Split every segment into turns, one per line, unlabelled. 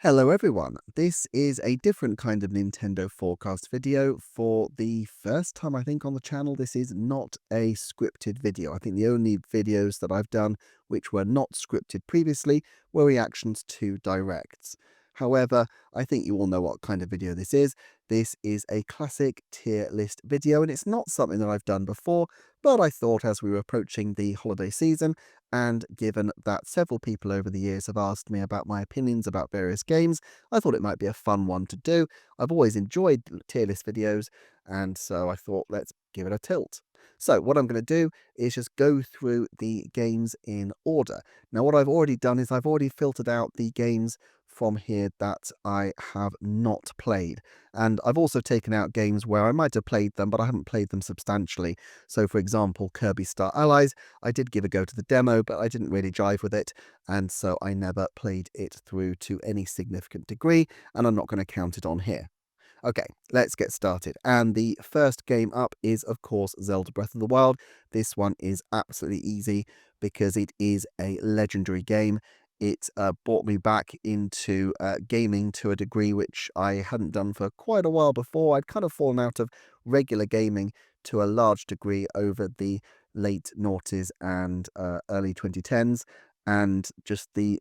Hello everyone, this is a different kind of Nintendo forecast video. For the first time I think on the channel, this is not a scripted video. I think the only videos that I've done which were not scripted previously were reactions to directs. However, I think you all know what kind of video this is. This is a classic tier list video, and it's not something that I've done before, but I thought as we were approaching the holiday season, and given that several people over the years have asked me about my opinions about various games, I thought it might be a fun one to do. I've always enjoyed tier list videos, and so I thought let's give it a tilt. So what I'm going to do is just go through the games in order. Now what I've already done is I've already filtered out the games from here that I have not played. And I've also taken out games where I might have played them, but I haven't played them substantially. So for example, Kirby Star Allies, I did give a go to the demo, but I didn't really jive with it, and so I never played it through to any significant degree, and I'm not going to count it on here. Okay, let's get started. And the first game up is, of course, Zelda Breath of the Wild. This one is absolutely easy because it is a legendary game. It brought me back into gaming to a degree which I hadn't done for quite a while before. I'd kind of fallen out of regular gaming to a large degree over the late noughties and early 2010s, and just the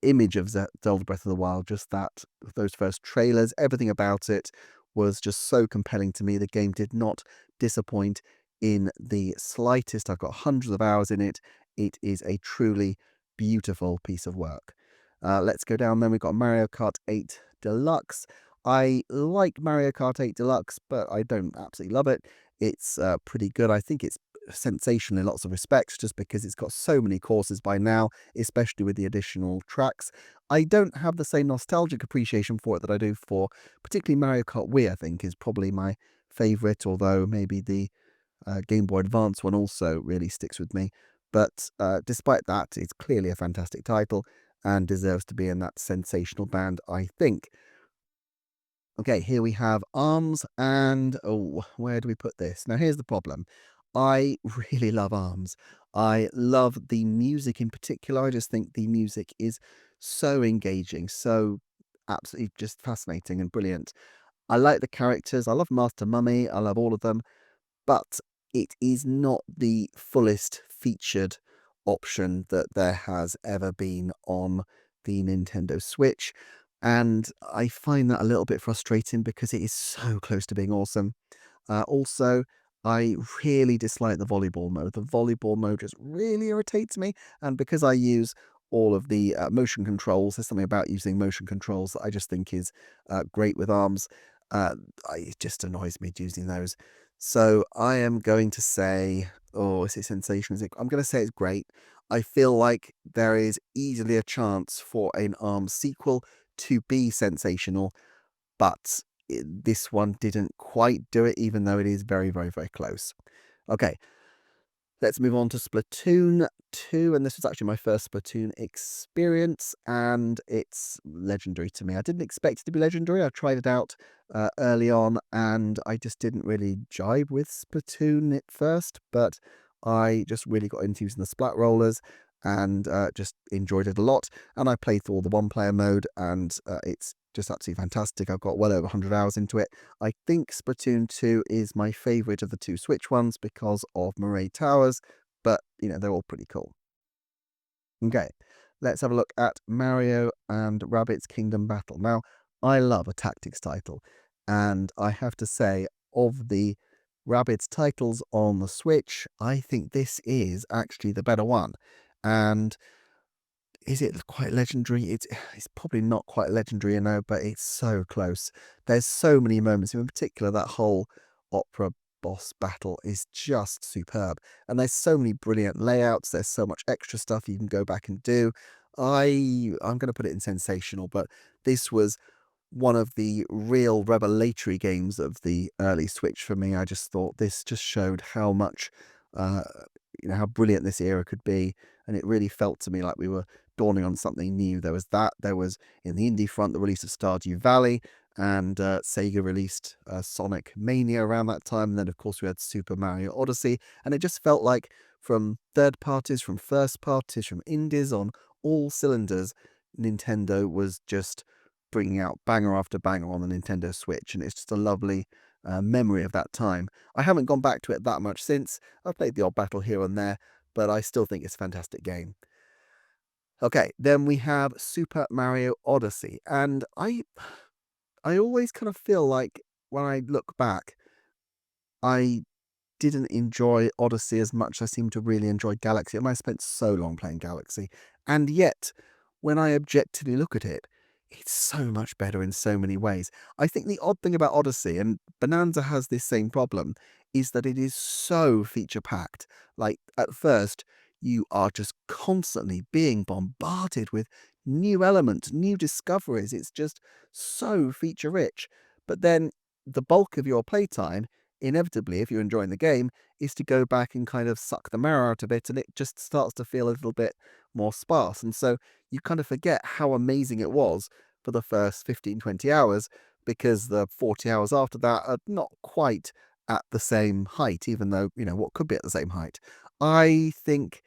image of Zelda Breath of the Wild, just those first trailers, everything about it was just so compelling to me. The game did not disappoint in the slightest. I've got hundreds of hours in it. It is a truly beautiful piece of work. Let's go down then. We've got Mario Kart 8 Deluxe. I like Mario Kart 8 Deluxe, but I don't absolutely love it. It's pretty good. I think it's sensational in lots of respects just because it's got so many courses by now, especially with the additional tracks. I don't have the same nostalgic appreciation for it that I do for particularly Mario Kart Wii. I think is probably my favourite, although maybe the Game Boy Advance one also really sticks with me. But despite that, it's clearly a fantastic title and deserves to be in that sensational band, I think. Okay, here we have Arms, and oh, where do we put this? Now, here's the problem. I really love Arms. I love the music in particular. I just think the music is so engaging, so absolutely just fascinating and brilliant. I like the characters. I love Master Mummy. I love all of them, but it is not the fullest featured option that there has ever been on the Nintendo Switch. And I find that a little bit frustrating because it is so close to being awesome. Also, I really dislike the volleyball mode. The volleyball mode just really irritates me. And because I use all of the motion controls, there's something about using motion controls that I just think is great with arms. Uh, it just annoys me using those. So I am going to say, oh, is it sensational? I'm going to say it's great. I feel like there is easily a chance for an ARMS sequel to be sensational, but this one didn't quite do it, even though it is very, very, very close. Okay, let's move on to Splatoon 2, and this was actually my first Splatoon experience, and it's legendary to me. I didn't expect it to be legendary. I tried it out early on, and I just didn't really jibe with Splatoon at first, but I just really got into using the splat rollers and just enjoyed it a lot. And I played through all the one-player mode, and it's just absolutely fantastic. I've got well over 100 hours into it. I think Splatoon 2 is my favourite of the two Switch ones because of Moray Towers, but, you know, they're all pretty cool. Okay, let's have a look at Mario and Rabbids Kingdom Battle. Now, I love a tactics title, and I have to say, of the Rabbids titles on the Switch, I think this is actually the better one. And is it quite legendary? It's probably not quite legendary, you know, but it's so close. There's so many moments, in particular, that whole opera boss battle is just superb. And there's so many brilliant layouts. There's so much extra stuff you can go back and do. I'm going to put it in sensational, but this was one of the real revelatory games of the early Switch for me. I just thought this just showed how much, uh, how brilliant this era could be. And it really felt to me like we were dawning on something new. There was that. There was, in the indie front, the release of Stardew Valley, and Sega released Sonic Mania around that time. And then, of course, we had Super Mario Odyssey. And it just felt like from third parties, from first parties, from indies on all cylinders, Nintendo was just bringing out banger after banger on the Nintendo Switch, and it's just a lovely memory of that time. I haven't gone back to it that much since. I've played the odd battle here and there, but I still think it's a fantastic game. Okay, then we have Super Mario Odyssey, and I always kind of feel like when I look back, I didn't enjoy Odyssey as much as I seem to really enjoy Galaxy, and I spent so long playing Galaxy. And yet, when I objectively look at it, it's so much better in so many ways. I think the odd thing about Odyssey, and Bonanza has this same problem, is that it is so feature packed. Like, at first, you are just constantly being bombarded with new elements, new discoveries. It's just so feature rich. But then the bulk of your playtime, inevitably, if you're enjoying the game, is to go back and kind of suck the marrow out of it, and it just starts to feel a little bit more sparse. And so you kind of forget how amazing it was for the first 15, 20 hours, because the 40 hours after that are not quite at the same height, even though, what could be at the same height. I think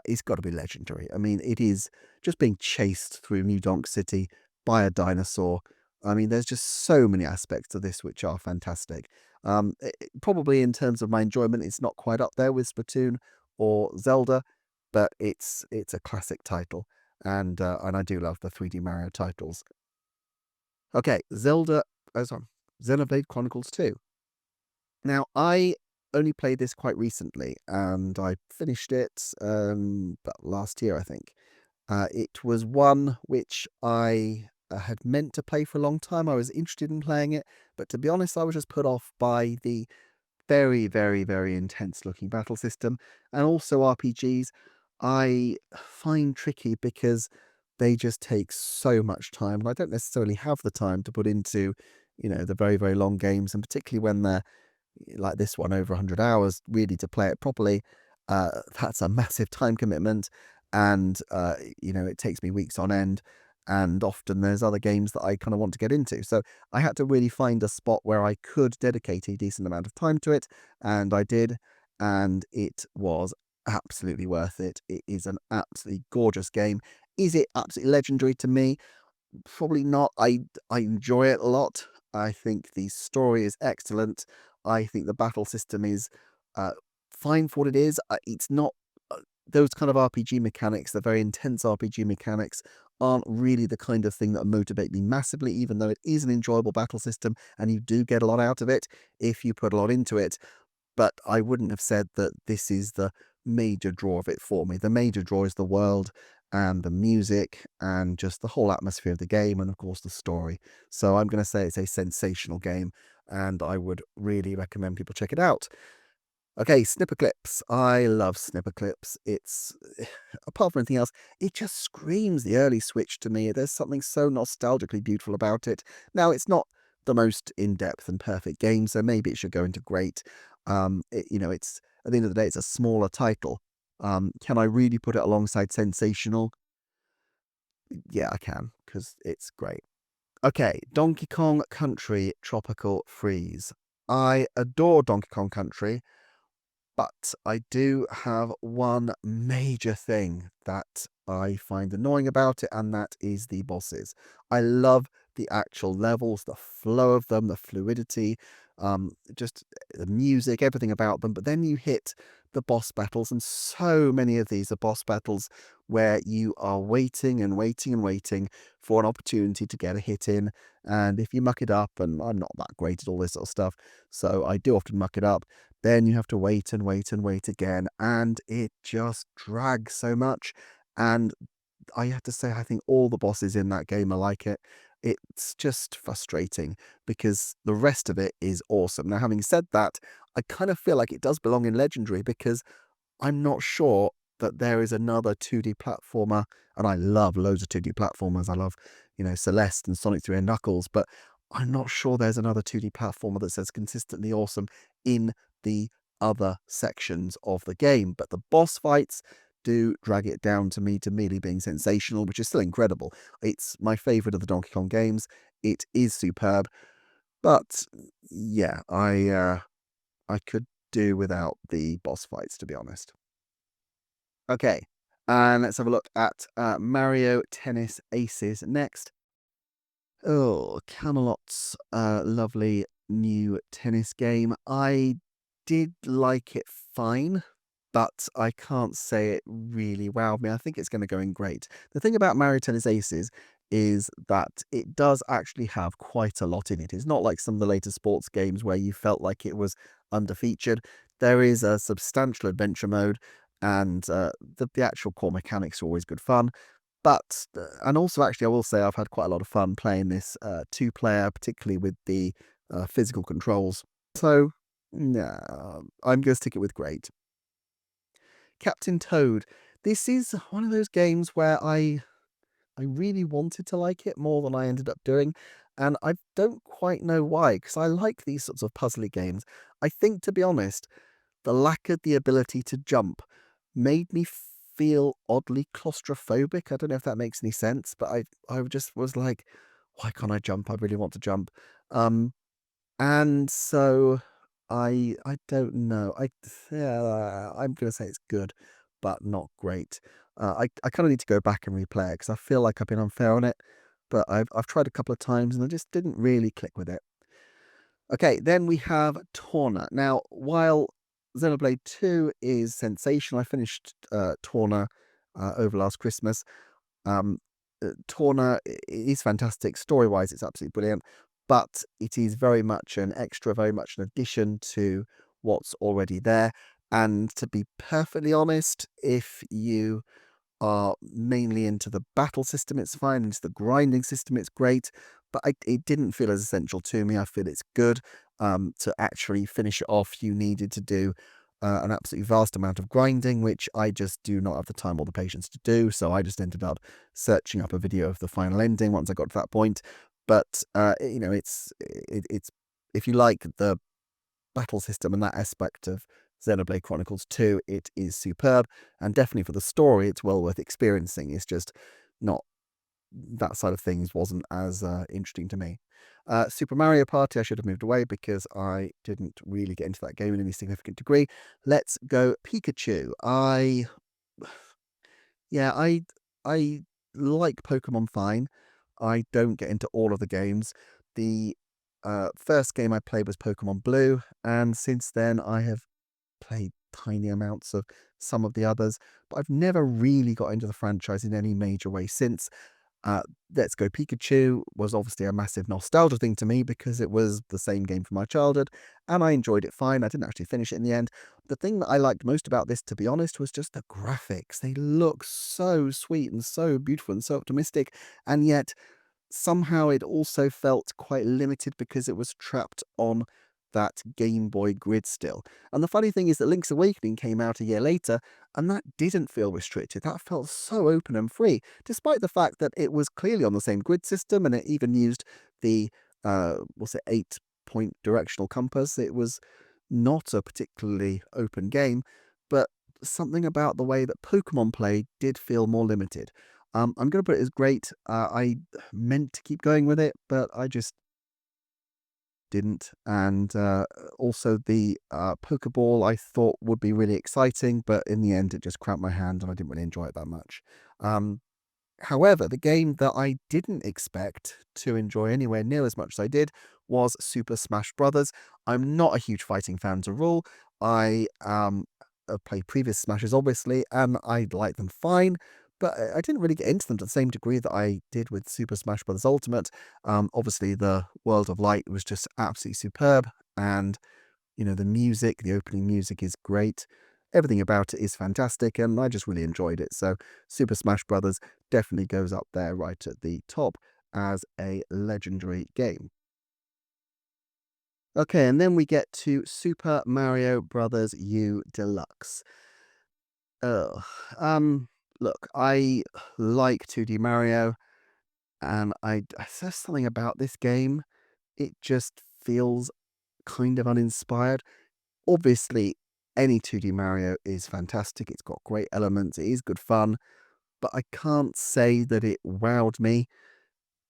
it's got to be legendary. I mean, it is just being chased through New Donk City by a dinosaur. I mean, there's just so many aspects of this which are fantastic. Probably in terms of my enjoyment, it's not quite up there with Splatoon or Zelda, but it's a classic title, and I do love the 3D Mario titles. Okay, sorry, Xenoblade Chronicles 2. Now, I only played this quite recently, and I finished it about last year, I think. It was one which I had meant to play for a long time. I was interested in playing it, but to be honest, I was just put off by the very, very, very intense looking battle system, and also RPGs I find tricky because they just take so much time, and I don't necessarily have the time to put into, the very, very long games, and particularly when they're like this one, over 100 hours, really to play it properly. That's a massive time commitment, and it takes me weeks on end, and often there's other games that I kind of want to get into. So I had to really find a spot where I could dedicate a decent amount of time to it, and I did, and it was absolutely worth it. It is an absolutely gorgeous game. Is it absolutely legendary to me? Probably not. I enjoy it a lot. I think the story is excellent. I think the battle system is uh, fine for what it is. It's not those kind of RPG mechanics, the very intense RPG mechanics, aren't really the kind of thing that motivate me massively, even though it is an enjoyable battle system and you do get a lot out of it if you put a lot into it. But I wouldn't have said that this is the major draw of it for me. The major draw is the world and the music and just the whole atmosphere of the game, and of course the story. So I'm going to say it's a sensational game, and I would really recommend people check it out. Okay, Snipper Clips. I love Snipper Clips. It's, apart from anything else, it just screams the early Switch to me. There's something so nostalgically beautiful about it. Now, it's not the most in-depth and perfect game, so maybe it should go into great. It's, at the end of the day, it's a smaller title. Can I really put it alongside Sensational? Yeah, I can, because it's great. Okay, Donkey Kong Country Tropical Freeze. I adore Donkey Kong Country. But I do have one major thing that I find annoying about it, and that is the bosses. I love the actual levels, the flow of them, the fluidity, just the music, everything about them. But then you hit the boss battles, and so many of these are boss battles where you are waiting and waiting and waiting for an opportunity to get a hit in. And if you muck it up, and I'm not that great at all this sort of stuff, so I do often muck it up, then you have to wait and wait and wait again, and it just drags so much. And I have to say, I think all the bosses in that game are like it. It's just frustrating because the rest of it is awesome. Now, having said that, I kind of feel like it does belong in Legendary because I'm not sure that there is another 2D platformer, and I love loads of 2D platformers. I love, Celeste and Sonic 3 and Knuckles, but I'm not sure there's another 2D platformer that's as consistently awesome in the other sections of the game. But the boss fights do drag it down to me to merely being sensational, which is still incredible. It's my favorite of the Donkey Kong games. It is superb, but yeah, I could do without the boss fights, to be honest. Okay, and let's have a look at Mario Tennis Aces next. Oh, Camelot's lovely new tennis game. I did like it fine, but I can't say it really wowed me. I think it's going to go in great. The thing about Mario Tennis Aces is that it does actually have quite a lot in it. It's not like some of the later sports games where you felt like it was underfeatured. There is a substantial adventure mode, and the actual core mechanics are always good fun. But and also, actually, I will say I've had quite a lot of fun playing this two-player, particularly with the physical controls. So, yeah, I'm going to stick it with great. Captain Toad. This is one of those games where I really wanted to like it more than I ended up doing, and I don't quite know why, because I like these sorts of puzzly games. I think, to be honest, the lack of the ability to jump made me feel oddly claustrophobic. I don't know if that makes any sense, but I just was like, "Why can't I jump? I really want to jump." Um, and so I don't know. Yeah, I'm gonna say it's good, but not great. I kind of need to go back and replay it because I feel like I've been unfair on it, but I've tried a couple of times and I just didn't really click with it. Okay, then we have Torna. Now, while Xenoblade 2 is sensational, I finished Torna over last Christmas. Um, Torna is fantastic. Story-wise, it's absolutely brilliant, but it is very much an extra, very much an addition to what's already there. And to be perfectly honest, if you are mainly into the battle system, it's fine. Into the grinding system, it's great. But it didn't feel as essential to me. I feel it's good. To actually finish it off, you needed to do an absolutely vast amount of grinding, which I just do not have the time or the patience to do. So I just ended up searching up a video of the final ending once I got to that point. But it's if you like the battle system and that aspect of Xenoblade Chronicles 2, it is superb. And definitely for the story, it's well worth experiencing. It's just not that side of things wasn't as interesting to me. Super Mario Party, I should have moved away because I didn't really get into that game in any significant degree. Let's go Pikachu. Yeah, I like Pokemon fine. I don't get into all of the games. The first game I played was Pokemon Blue, and since then I have played tiny amounts of some of the others, but I've never really got into the franchise in any major way since. Uh, Let's Go Pikachu was obviously a massive nostalgia thing to me because it was the same game from my childhood, and I enjoyed it fine. I didn't actually finish it in the end. The thing that I liked most about this, to be honest, was just the graphics. They look so sweet and so beautiful and so optimistic, and yet somehow it also felt quite limited because it was trapped on that Game Boy grid still. And the funny thing is that Link's Awakening came out a year later, and that didn't feel restricted. That felt so open and free, despite the fact that it was clearly on the same grid system and it even used the, what's it, 8-point directional compass. It was not a particularly open game, but something about the way that Pokemon play did feel more limited. I'm going to put it as great. I meant to keep going with it, but I just didn't. And also the Pokeball I thought would be really exciting, but in the end it just cramped my hand and I didn't really enjoy it that much. Um, However, the game that I didn't expect to enjoy anywhere near as much as I did was Super Smash Brothers. I'm not a huge fighting fan as a rule. I have played previous Smashes, obviously, and I like them fine, but I didn't really get into them to the same degree that I did with Super Smash Bros. Ultimate. Obviously, the World of Light was just absolutely superb, and the music, the opening music is great. Everything about it is fantastic, and I just really enjoyed it. So, Super Smash Brothers definitely goes up there right at the top as a legendary game. Okay, and then we get to Super Mario Brothers U Deluxe. Ugh. Um, Look, I like 2D Mario, and there's something about this game. It just feels kind of uninspired. Obviously, any 2D Mario is fantastic. It's got great elements. It is good fun, but I can't say that it wowed me.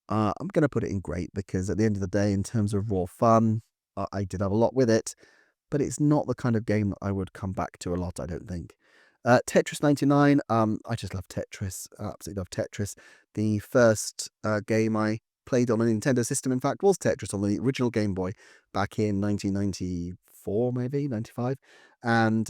I'm going to put it in great because at the end of the day, in terms of raw fun, I did have a lot with it, but it's not the kind of game that I would come back to a lot, I don't think. Tetris 99, I just love Tetris. I absolutely love Tetris. The first game I played on a Nintendo system, in fact, was Tetris on the original Game Boy back in 1994, maybe 95. And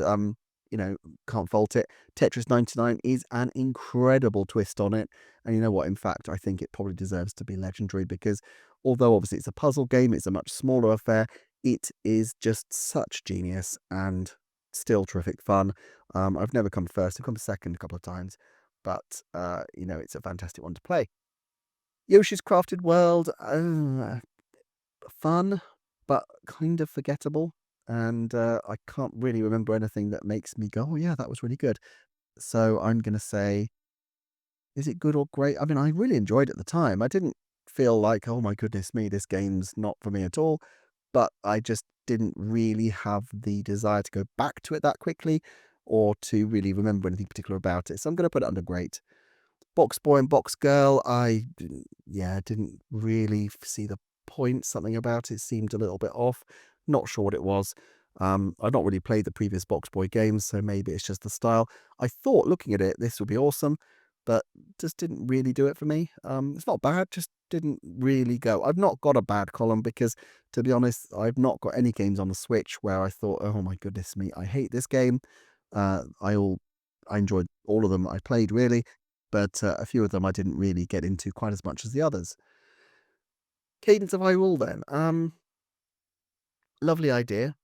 you know, can't fault it. Tetris 99 is an incredible twist on it. And you know what? In fact, I think it probably deserves to be legendary because although obviously it's a puzzle game, it's a much smaller affair. It is just such genius and still terrific fun. I've never come first. I've come second a couple of times, but you know, it's a fantastic one to play. Yoshi's Crafted World, fun, but kind of forgettable. And I can't really remember anything that makes me go, oh yeah, that was really good. So I'm going to say, is it good or great? I mean, I really enjoyed it at the time. I didn't feel like, oh my goodness me, this game's not for me at all. But I just didn't really have the desire to go back to it that quickly or to really remember anything particular about it. So I'm going to put it under great. Box Boy and Box Girl, didn't really see the point. Something about it seemed a little bit off. Not sure what it was. I've not really played the previous Box Boy games, so maybe it's just the style. I thought looking at it, this would be awesome, but just didn't really do it for me. It's not bad, just didn't really go. I've not got a bad column because, to be honest, I've not got any games on the Switch where I thought, oh my goodness me, I hate this game. I enjoyed all of them I played really, but a few of them I didn't really get into quite as much as the others. Cadence of Hyrule then. Lovely idea,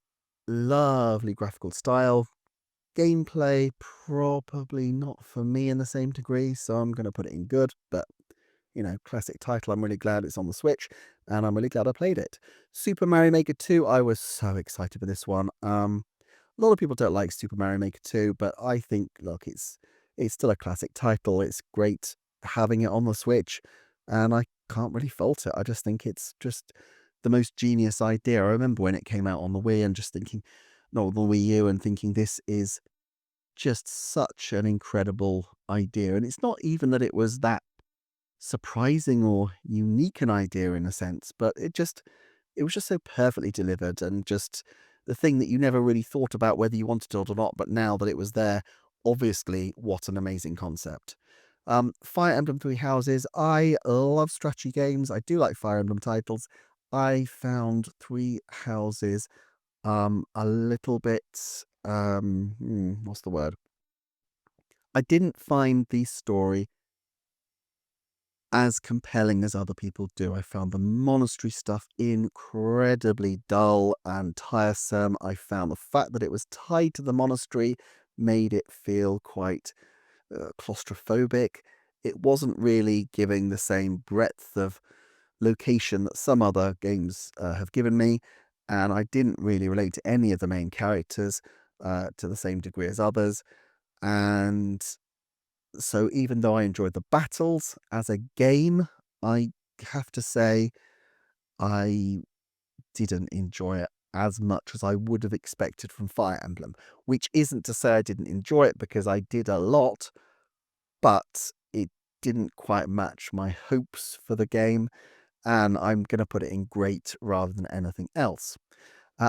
lovely graphical style. Gameplay, probably not for me in the same degree, so I'm going to put it in good, but you know, classic title. I'm really glad it's on the Switch, and I'm really glad I played it. Super Mario Maker 2, I was so excited for this one. A lot of people don't like Super Mario Maker 2, but I think, look, it's still a classic title. It's great having it on the Switch, and I can't really fault it. I just think it's just the most genius idea. I remember when it came out on the Wii and just thinking, no, the Wii U, and thinking this is just such an incredible idea. And it's not even that it was that surprising or unique an idea in a sense, but it was just so perfectly delivered and just the thing that you never really thought about whether you wanted it or not, but now that it was there, obviously, what an amazing concept. Fire Emblem Three Houses. I love strategy games. I do like Fire Emblem titles. I found Three Houses a little bit what's the word? I didn't find the story as compelling as other people do. I found the monastery stuff incredibly dull and tiresome. I found the fact that it was tied to the monastery made it feel quite claustrophobic. It wasn't really giving the same breadth of location that some other games have given me, and I didn't really relate to any of the main characters to the same degree as others. And so even though I enjoyed the battles as a game, I have to say I didn't enjoy it as much as I would have expected from Fire Emblem, which isn't to say I didn't enjoy it because I did a lot, but it didn't quite match my hopes for the game, and I'm going to put it in great rather than anything else.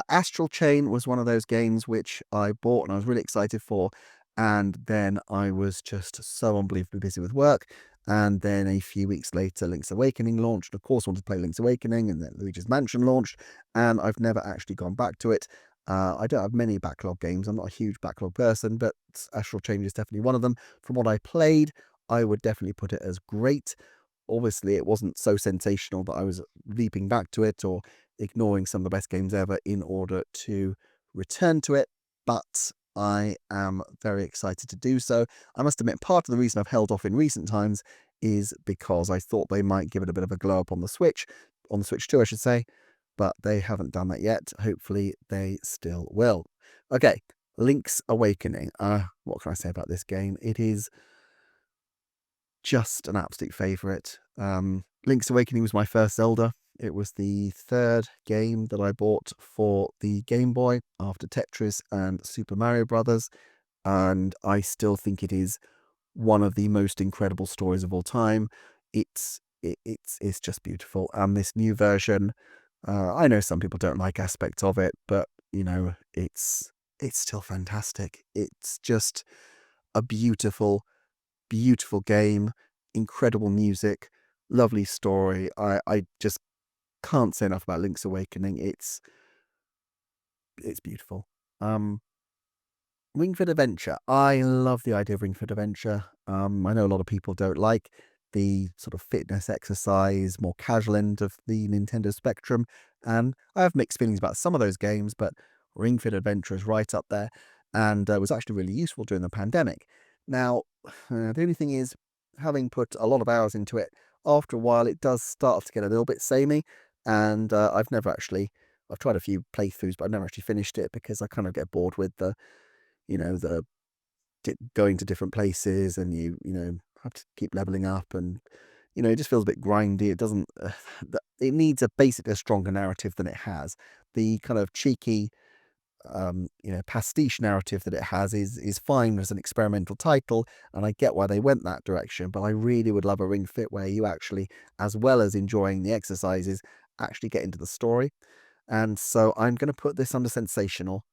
Astral Chain was one of those games which I bought and I was really excited for, and then I was just so unbelievably busy with work. And then a few weeks later, Link's Awakening launched. Of course, I wanted to play Link's Awakening, and then Luigi's Mansion launched, and I've never actually gone back to it. I don't have many backlog games. I'm not a huge backlog person, but Astral Chain is definitely one of them. From what I played, I would definitely put it as great. Obviously, it wasn't so sensational that I was leaping back to it or ignoring some of the best games ever in order to return to it, but I am very excited to do so. I must admit, part of the reason I've held off in recent times is because I thought they might give it a bit of a glow up on the Switch 2, I should say, but they haven't done that yet. Hopefully, they still will. Okay, Link's Awakening. What can I say about this game? It is just an absolute favourite. Link's Awakening was my first Zelda. It was the third game that I bought for the Game Boy after Tetris and Super Mario Brothers, and I still think it is one of the most incredible stories of all time. It's just beautiful, and this new version, I know some people don't like aspects of it, but you know it's still fantastic. It's just a beautiful, beautiful game, incredible music, Lovely story. I just can't say enough about Link's Awakening. It's beautiful. Um, Ring Fit Adventure. I love the idea of Ring Fit Adventure. I know a lot of people don't like the sort of fitness exercise, more casual end of the Nintendo spectrum, and I have mixed feelings about some of those games, but Ring Fit Adventure is right up there, and was actually really useful during the pandemic. Now, the only thing is, having put a lot of hours into it, after a while it does start to get a little bit samey, and I've tried a few playthroughs, but I've never actually finished it because I kind of get bored with the going to different places, and you have to keep leveling up, and it just feels a bit grindy. It doesn't it needs basically a stronger narrative than it has. The kind of cheeky pastiche narrative that it has is fine as an experimental title, and I get why they went that direction, but I really would love a Ring Fit where you actually, as well as enjoying the exercises, actually get into the story. And so I'm going to put this under sensational,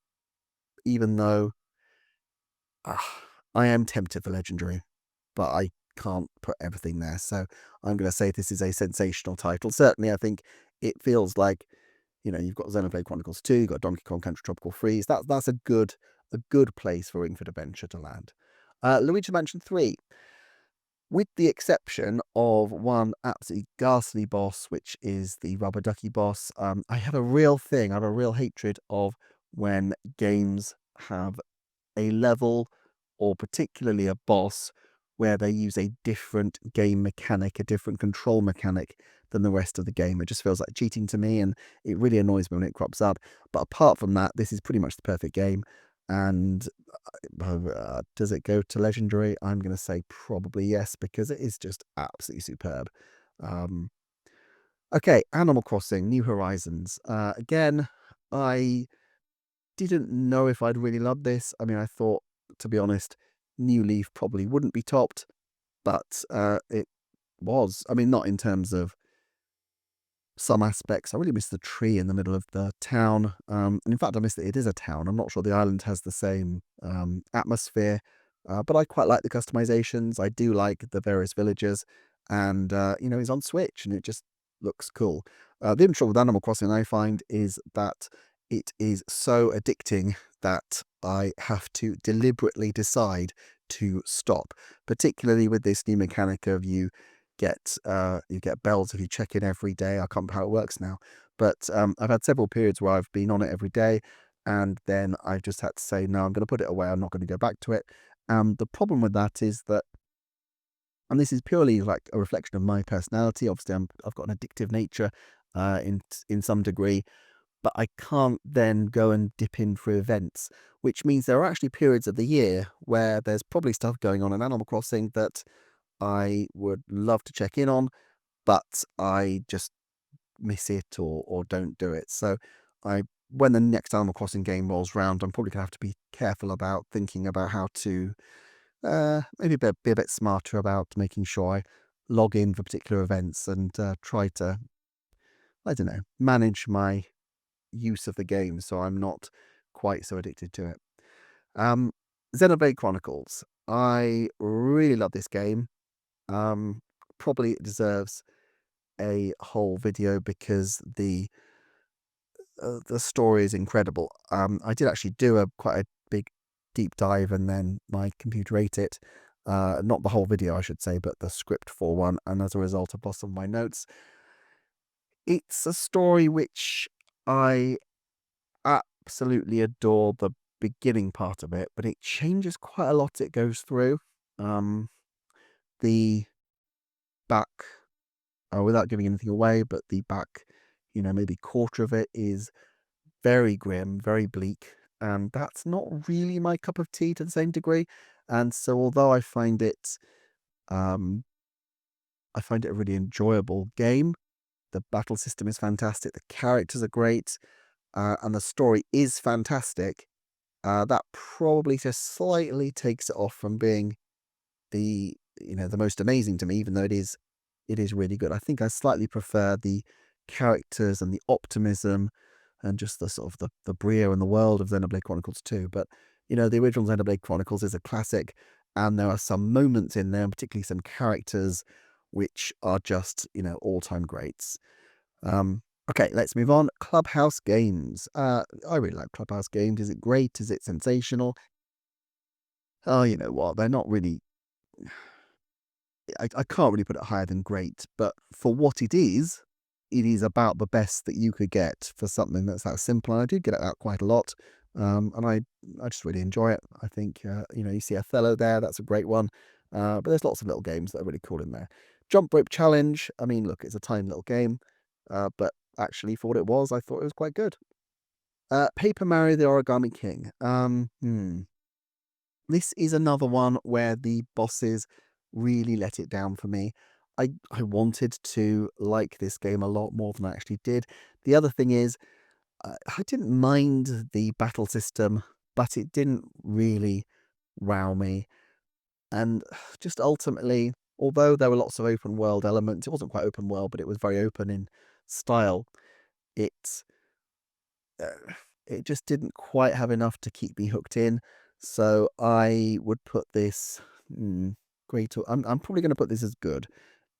even though I am tempted for legendary, but I can't put everything there. So I'm going to say this is a sensational title. Certainly, I think it feels like you've got Xenoblade Chronicles 2, you've got Donkey Kong Country Tropical Freeze. That's a good place for Ring Fit Adventure to land. Luigi Mansion 3, with the exception of one absolutely ghastly boss, which is the Rubber Ducky boss. I have a real hatred of when games have a level, or particularly a boss, where they use a different game mechanic, a different control mechanic than the rest of the game. It just feels like cheating to me, and it really annoys me when it crops up. But apart from that, this is pretty much the perfect game. And does it go to legendary? I'm going to say probably yes, because it is just absolutely superb. Um, okay, Animal Crossing: New Horizons. Again, I didn't know if I'd really love this. I mean, I thought, to be honest, New Leaf probably wouldn't be topped, but it was. I mean, not in terms of some aspects. I really miss the tree in the middle of the town. And in fact, I miss that it is a town. I'm not sure the island has the same atmosphere, but I quite like the customizations. I do like the various villages, and it's on Switch, and it just looks cool. The only trouble with Animal Crossing I find is that it is so addicting that I have to deliberately decide to stop, particularly with this new mechanic of you get bells if you check in every day. I can't remember how it works now, but I've had several periods where I've been on it every day, and then I just had to say, no, I'm going to put it away. I'm not going to go back to it. The problem with that is that, and this is purely like a reflection of my personality. Obviously, I've got an addictive nature in some degree, but I can't then go and dip in for events, which means there are actually periods of the year where there's probably stuff going on in Animal Crossing that I would love to check in on, but I just miss it, or don't do it. So I when the next Animal Crossing game rolls round, I'm probably gonna have to be careful about thinking about how to maybe be a bit smarter about making sure I log in for particular events, and try to, I don't know, manage my use of the game so I'm not quite so addicted to it. Um, Xenoblade Chronicles. I really love this game. Um, Probably it deserves a whole video because the story is incredible. I did actually do a quite a big deep dive, and then my computer ate it. Not the whole video, I should say, but the script for one, and as a result, I've lost some of my notes. It's a story which I absolutely adore the beginning part of it, but it changes quite a lot. It goes through the back, without giving anything away, but the back, maybe quarter of it is very grim, very bleak, and that's not really my cup of tea to the same degree. And so, although um, I find it a really enjoyable game, the battle system is fantastic, the characters are great, and the story is fantastic. That probably just slightly takes it off from being the most amazing to me, even though it is really good. I think I slightly prefer the characters and the optimism, and just the sort of the brio and the world of Xenoblade Chronicles 2. But the original Xenoblade Chronicles is a classic, and there are some moments in there, and particularly some characters, which are just, all-time greats. Okay, let's move on. Clubhouse games. I really like Clubhouse games. Is it great? Is it sensational? Oh, you know what? They're not really. I can't really put it higher than great, but for what it is about the best that you could get for something that's that simple. And I do get it out quite a lot, and I just really enjoy it. I think you see Othello there. That's a great one. But there's lots of little games that are really cool in there. Jump rope challenge. I mean, look, it's a tiny little game, but actually for what it was, I thought it was quite good. Paper Mario: The Origami King. This is another one where the bosses really let it down for me. I wanted to like this game a lot more than I actually did. The other thing is, I didn't mind the battle system, but it didn't really wow me. And just ultimately, although there were lots of open world elements, it wasn't quite open world, but it was very open in style. It uh, it just didn't quite have enough to keep me hooked in. So I would put this great. I'm probably going to put this as good.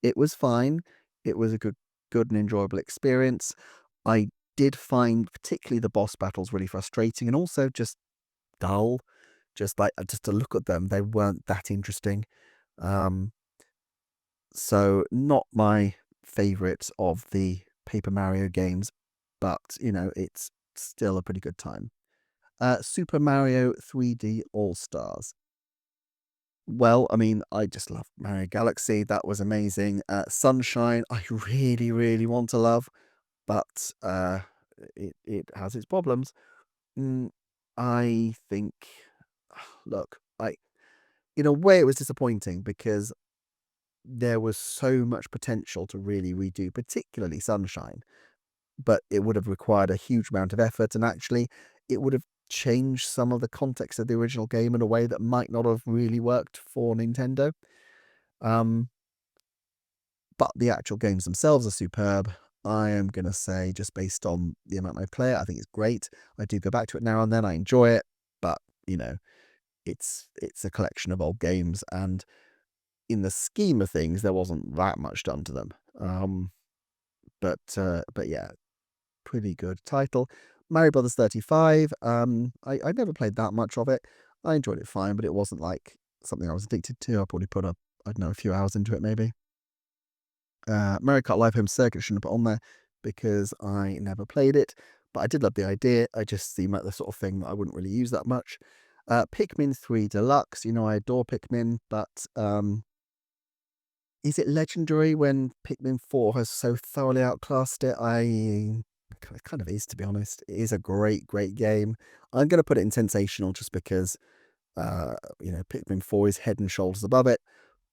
It was fine. It was a good and enjoyable experience. I did find particularly the boss battles really frustrating and also just dull. Just to look at them, they weren't that interesting. Um, so not my favorite of the Paper Mario games, but it's still a pretty good time. Super Mario 3D All Stars. Well, I mean, I just love Mario Galaxy. That was amazing. Sunshine, I really, really want to love, but it has its problems. Mm, I think, look, in a way, it was disappointing because there was so much potential to really redo, particularly Sunshine, but it would have required a huge amount of effort, and actually, it would have changed some of the context of the original game in a way that might not have really worked for Nintendo. Um, but the actual games themselves are superb. I am going to say, just based on the amount I play it, I think it's great. I do go back to it now and then. I enjoy it, but it's a collection of old games, and in the scheme of things, there wasn't that much done to them. But yeah, pretty good title. Mario Brothers 35. I never played that much of it. I enjoyed it fine, but it wasn't like something I was addicted to. I probably put I don't know, a few hours into it maybe. Mario Kart Live Home Circuit shouldn't have put on there because I never played it, but I did love the idea. I just seemed like the sort of thing that I wouldn't really use that much. Pikmin 3 Deluxe. I adore Pikmin, but is it legendary when Pikmin 4 has so thoroughly outclassed it? It kind of is, to be honest. It is a great, great game. I'm going to put it in sensational just because, Pikmin 4 is head and shoulders above it,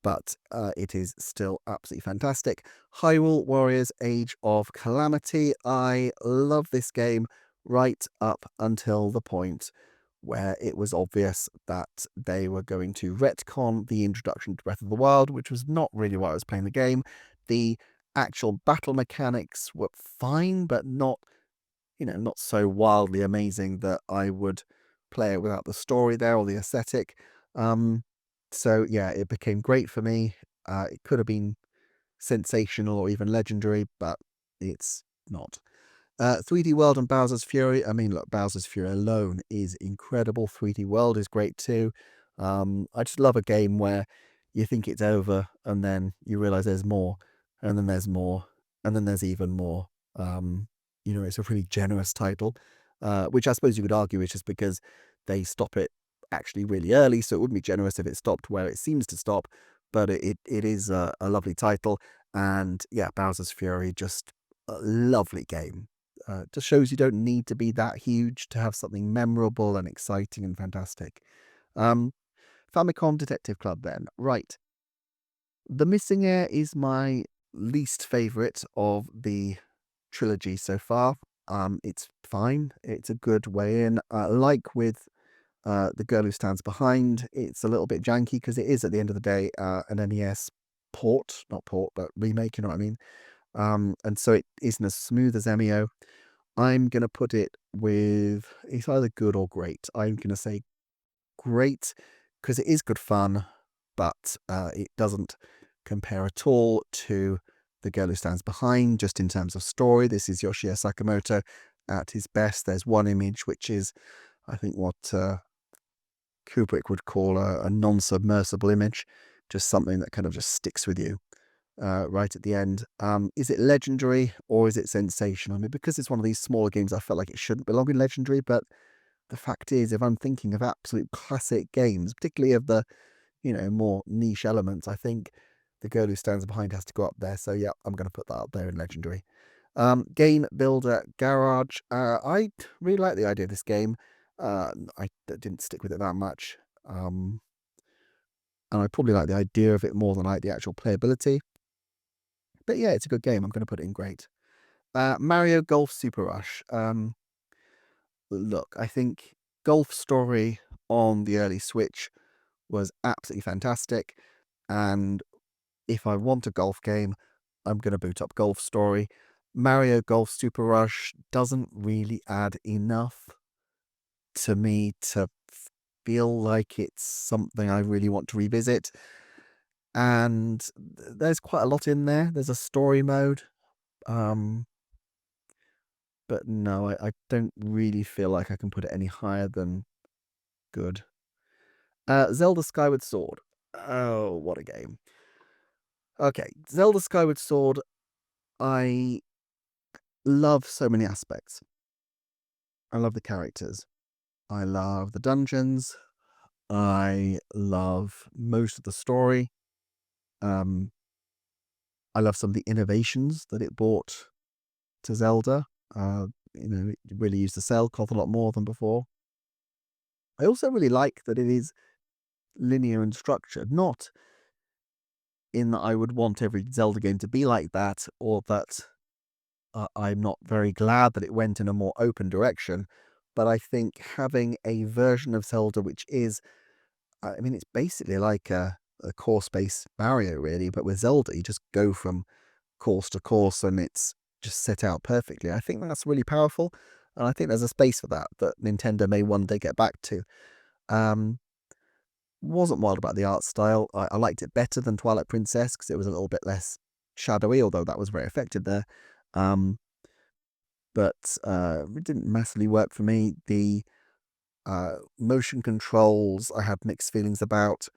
but it is still absolutely fantastic. Hyrule Warriors Age of Calamity. I love this game right up until the point where it was obvious that they were going to retcon the introduction to Breath of the Wild, which was not really why I was playing the game. The actual battle mechanics were fine, but not so wildly amazing that I would play it without the story there or the aesthetic. So yeah, it became great for me. It could have been sensational or even legendary, but it's not. 3D World and Bowser's Fury. I mean, look, Bowser's Fury alone is incredible. 3D World is great too. I just love a game where you think it's over and then you realize there's more, and then there's more, and then there's even more. It's a really generous title, which I suppose you could argue is just because they stop it actually really early, so it wouldn't be generous if it stopped where it seems to stop. But it is a lovely title, and yeah, Bowser's Fury, just a lovely game. Just shows you don't need to be that huge to have something memorable and exciting and fantastic. Um, Famicom Detective Club then. Right. The Missing Air is my least favourite of the trilogy so far. It's fine. It's a good way in. Like with The Girl Who Stands Behind, it's a little bit janky because it is, at the end of the day, an NES not port, but remake, you know what I mean? And so it isn't as smooth as MEO. I'm going to put it with, it's either good or great. I'm going to say great because it is good fun, but it doesn't compare at all to The Girl Who Stands Behind, just in terms of story. This is Yoshio Sakamoto at his best. There's one image which is, I think, what Kubrick would call a non-submersible image, just something that kind of just sticks with you right at the end. Is it legendary or is it sensational? I mean, because it's one of these smaller games, I felt like it shouldn't belong in legendary, but the fact is, if I'm thinking of absolute classic games, particularly of the, more niche elements, I think The Girl Who Stands Behind has to go up there. So yeah, I'm going to put that up there in legendary. Game Builder Garage. I really like the idea of this game. I didn't stick with it that much. And I probably like the idea of it more than I like the actual playability. But yeah, it's a good game. I'm going to put it in great. Mario Golf Super Rush. Look, I think Golf Story on the early Switch was absolutely fantastic. And if I want a golf game, I'm going to boot up Golf Story. Mario Golf Super Rush doesn't really add enough to me to feel like it's something I really want to revisit. And there's quite a lot in there. There's a story mode. But no, I don't really feel like I can put it any higher than good. Zelda Skyward Sword. Oh, what a game. Okay, Zelda Skyward Sword, I love so many aspects. I love the characters. I love the dungeons. I love most of the story. I love some of the innovations that it brought to Zelda. It really used the Cell Cloth a lot more than before. I also really like that it is linear and structured, not in that I would want every Zelda game to be like that, or that I'm not very glad that it went in a more open direction, but I think having a version of Zelda which is, I mean, it's basically like a course-based Mario, really, but with Zelda, you just go from course to course and it's just set out perfectly. I think that's really powerful, and I think there's a space for that Nintendo may one day get back to. Wasn't wild about the art style. I liked it better than Twilight Princess because it was a little bit less shadowy, although that was very effective there. But it didn't massively work for me. The motion controls I had mixed feelings about,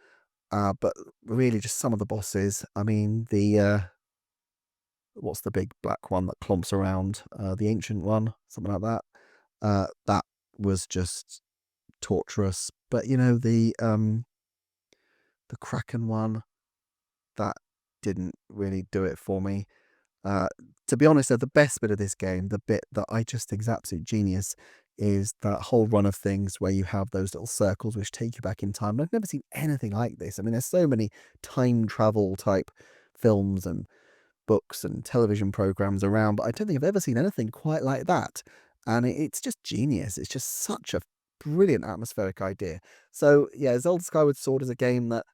but really just some of the bosses. I mean, the what's the big black one that clomps around? The ancient one, something like that. That was just torturous. But the Kraken one, that didn't really do it for me. To be honest, though, the best bit of this game, the bit that I just think is absolute genius, is that whole run of things where you have those little circles which take you back in time. And I've never seen anything like this. I mean, there's so many time travel type films and books and television programs around, but I don't think I've ever seen anything quite like that. And it's just genius. It's just such a brilliant atmospheric idea. So yeah, Zelda Skyward Sword is a game that,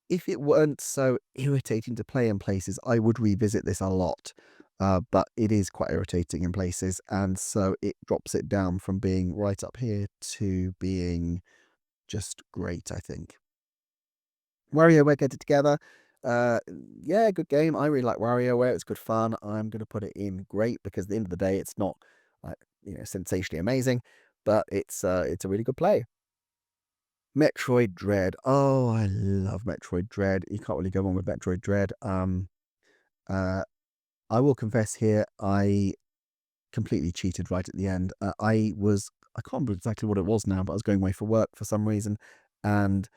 if it weren't so irritating to play in places, I would revisit this a lot. But it is quite irritating in places, and so it drops it down from being right up here to being just great, I think. WarioWare Get It Together. Yeah, good game. I really like WarioWare. It's good fun. I'm going to put it in great because at the end of the day, it's not sensationally amazing, but it's a really good play. Metroid Dread. Oh, I love Metroid Dread. You can't really go wrong with Metroid Dread. I will confess here, I completely cheated right at the end. I can't remember exactly what it was now, but I was going away for work for some reason, and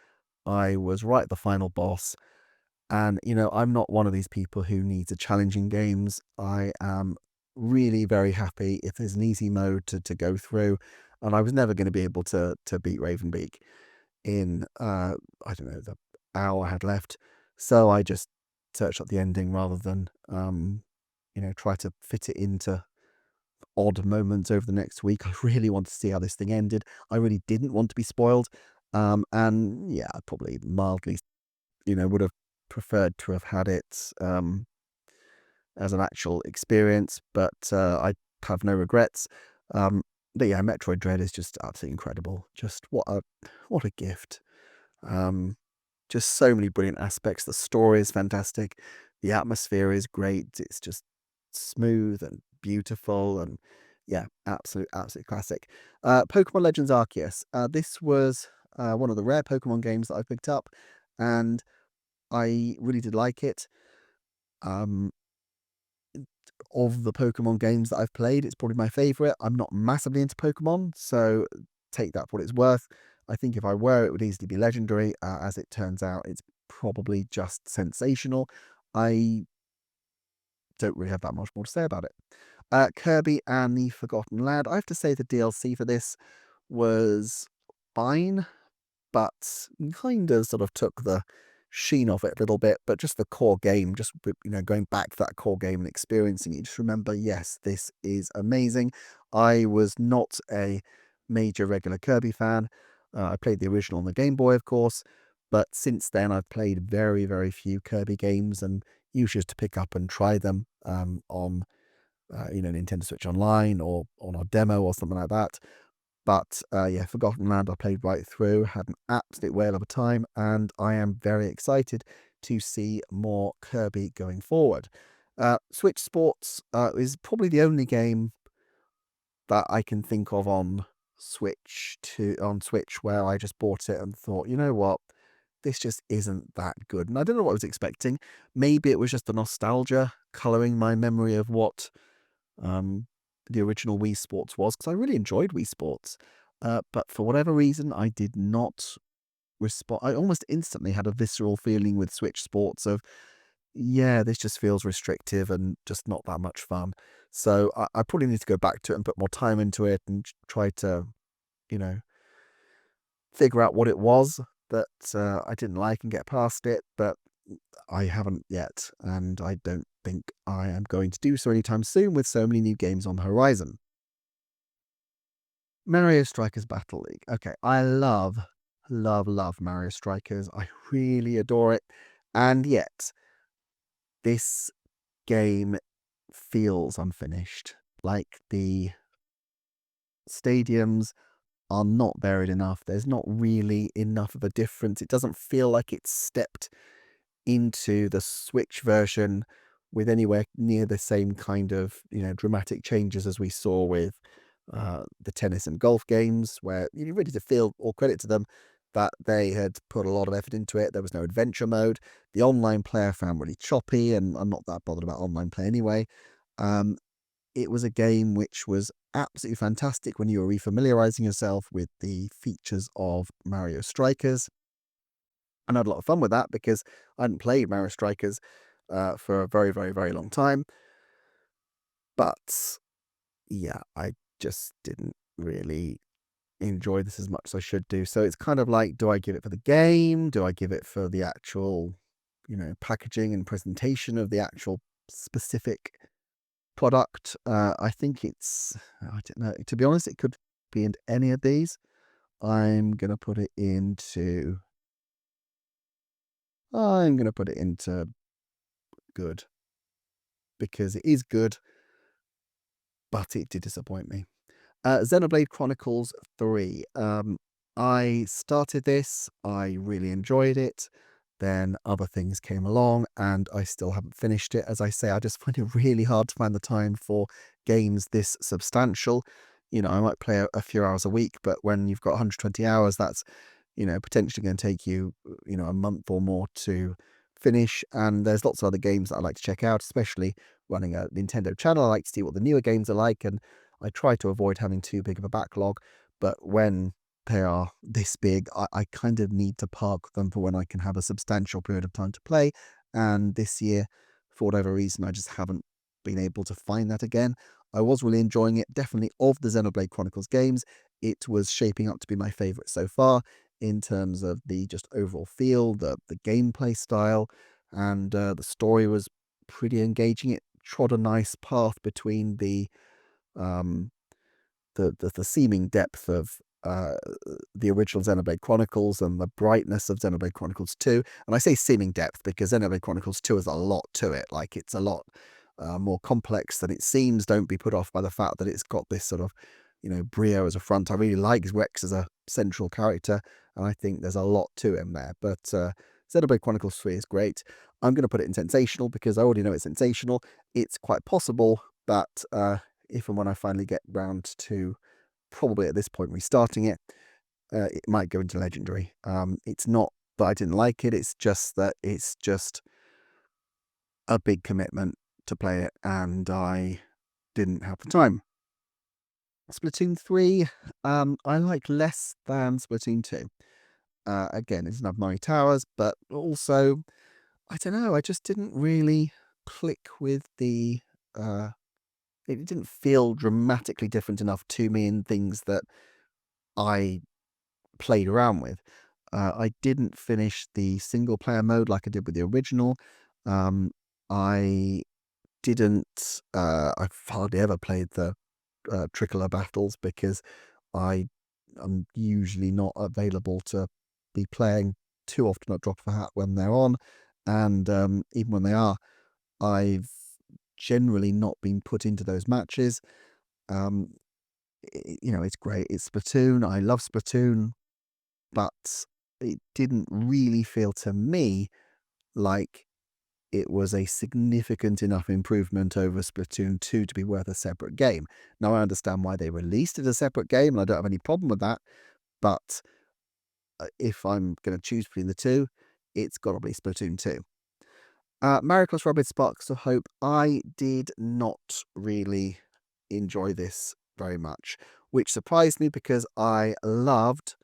I was right at the final boss. And, I'm not one of these people who needs a challenge in games. I am really very happy if there's an easy mode to go through. And I was never going to be able to beat Ravenbeak in I don't know, the hour I had left. So I just searched up the ending rather than try to fit it into odd moments over the next week. I really wanted to see how this thing ended. I really didn't want to be spoiled. And yeah, I probably mildly, would have preferred to have had it as an actual experience, but I have no regrets. But yeah, Metroid Dread is just absolutely incredible. Just what a gift. just so many brilliant aspects. The story is fantastic. The atmosphere is great. It's just smooth and beautiful, and yeah, absolute classic. Pokemon Legends Arceus. This was one of the rare Pokemon games that I picked up, and I really did like it. Um, of the Pokemon games that I've played, it's probably my favorite. I'm not massively into Pokemon, so take that for what it's worth. I think if I were, it would easily be legendary. As it turns out, it's probably just sensational. I don't really have that much more to say about it. Kirby and the Forgotten Land. I have to say the DLC for this was fine, but kind of sort of took the sheen off it a little bit. But just the core game, just going back to that core game and experiencing it, just remember, yes, this is amazing. I was not a major regular Kirby fan. I played the original on the Game Boy, of course, but since then I've played very few Kirby games, and usually just to pick up and try them on Nintendo Switch Online or on a demo or something like that. But yeah, Forgotten Land I played right through, had an absolute whale of a time, and I am very excited to see more Kirby going forward. Switch Sports is probably the only game that I can think of on Switch where I just bought it and thought, you know what, this just isn't that good. And I don't know what I was expecting. Maybe it was just the nostalgia colouring my memory of what the original Wii Sports was, because I really enjoyed Wii Sports. But for whatever reason, I did not respond. I almost instantly had a visceral feeling with Switch Sports of, yeah, this just feels restrictive and just not that much fun. So I probably need to go back to it and put more time into it and try to, figure out what it was that I didn't like and get past it. But I haven't yet, and I don't think I am going to do so anytime soon with so many new games on the horizon. Mario Strikers Battle League. Okay, I love Mario Strikers. I really adore it. And yet, this game feels unfinished. Like, the stadiums are not varied enough. There's not really enough of a difference. It doesn't feel like it's stepped into the Switch version with anywhere near the same kind of dramatic changes as we saw with the tennis and golf games, where you really did feel, all credit to them, that they had put a lot of effort into it. There was no adventure mode. The online player found really choppy, and I'm not that bothered about online play anyway. It was a game which was absolutely fantastic when you were refamiliarizing yourself with the features of Mario Strikers. And I had a lot of fun with that because I hadn't played Mario Strikers for a very long time. But yeah, I just didn't really enjoy this as much as I should do. So it's kind of like, do I give it for the game? Do I give it for the actual, packaging and presentation of the actual specific product? I think I don't know. To be honest, it could be in any of these. I'm going to put it into good, because it is good, but it did disappoint me. Xenoblade Chronicles 3. I started this, I really enjoyed it. Then other things came along and I still haven't finished it. As I say, I just find it really hard to find the time for games this substantial. I might play a few hours a week, but when you've got 120 hours, that's, potentially going to take you, a month or more to finish. And there's lots of other games that I like to check out, especially running a Nintendo channel. I like to see what the newer games are like, and I try to avoid having too big of a backlog. But when they are this big, I kind of need to park them for when I can have a substantial period of time to play. And this year, for whatever reason, I just haven't been able to find that again. I was really enjoying it. Definitely, of the Xenoblade Chronicles games, it was shaping up to be my favorite so far in terms of the just overall feel, the gameplay style, and the story was pretty engaging. It trod a nice path between the seeming depth of the original Xenoblade Chronicles and the brightness of Xenoblade Chronicles 2. And I say seeming depth because Xenoblade Chronicles 2 has a lot to it. Like, it's a lot more complex than it seems. Don't be put off by the fact that it's got this sort of, brio as a front. I really like Rex as a central character, and I think there's a lot to him there. But Xenoblade Chronicles 3 is great. I'm going to put it in sensational because I already know it's sensational. It's quite possible that if and when I finally get round to, probably at this point, restarting it, it might go into legendary. It's not that I didn't like it, it's just that it's just a big commitment to play it, and I didn't have the time. Splatoon 3, I like less than Splatoon 2. Again, it doesn't have Murray Towers, but also, I don't know, I just didn't really click with the... it didn't feel dramatically different enough to me in things that I played around with. I didn't finish the single player mode like I did with the original. I didn't... I've hardly ever played the trickler battles because I'm usually not available to be playing too often at drop of a hat when they're on, and even when they are, I've generally not been put into those matches. It's great. It's Splatoon. I love Splatoon, but it didn't really feel to me like it was a significant enough improvement over Splatoon 2 to be worth a separate game. Now, I understand why they released it as a separate game, and I don't have any problem with that, but if I'm going to choose between the two, it's got to be Splatoon 2. Mario + Rabbids Sparks of Hope, I did not really enjoy this very much, which surprised me because I loved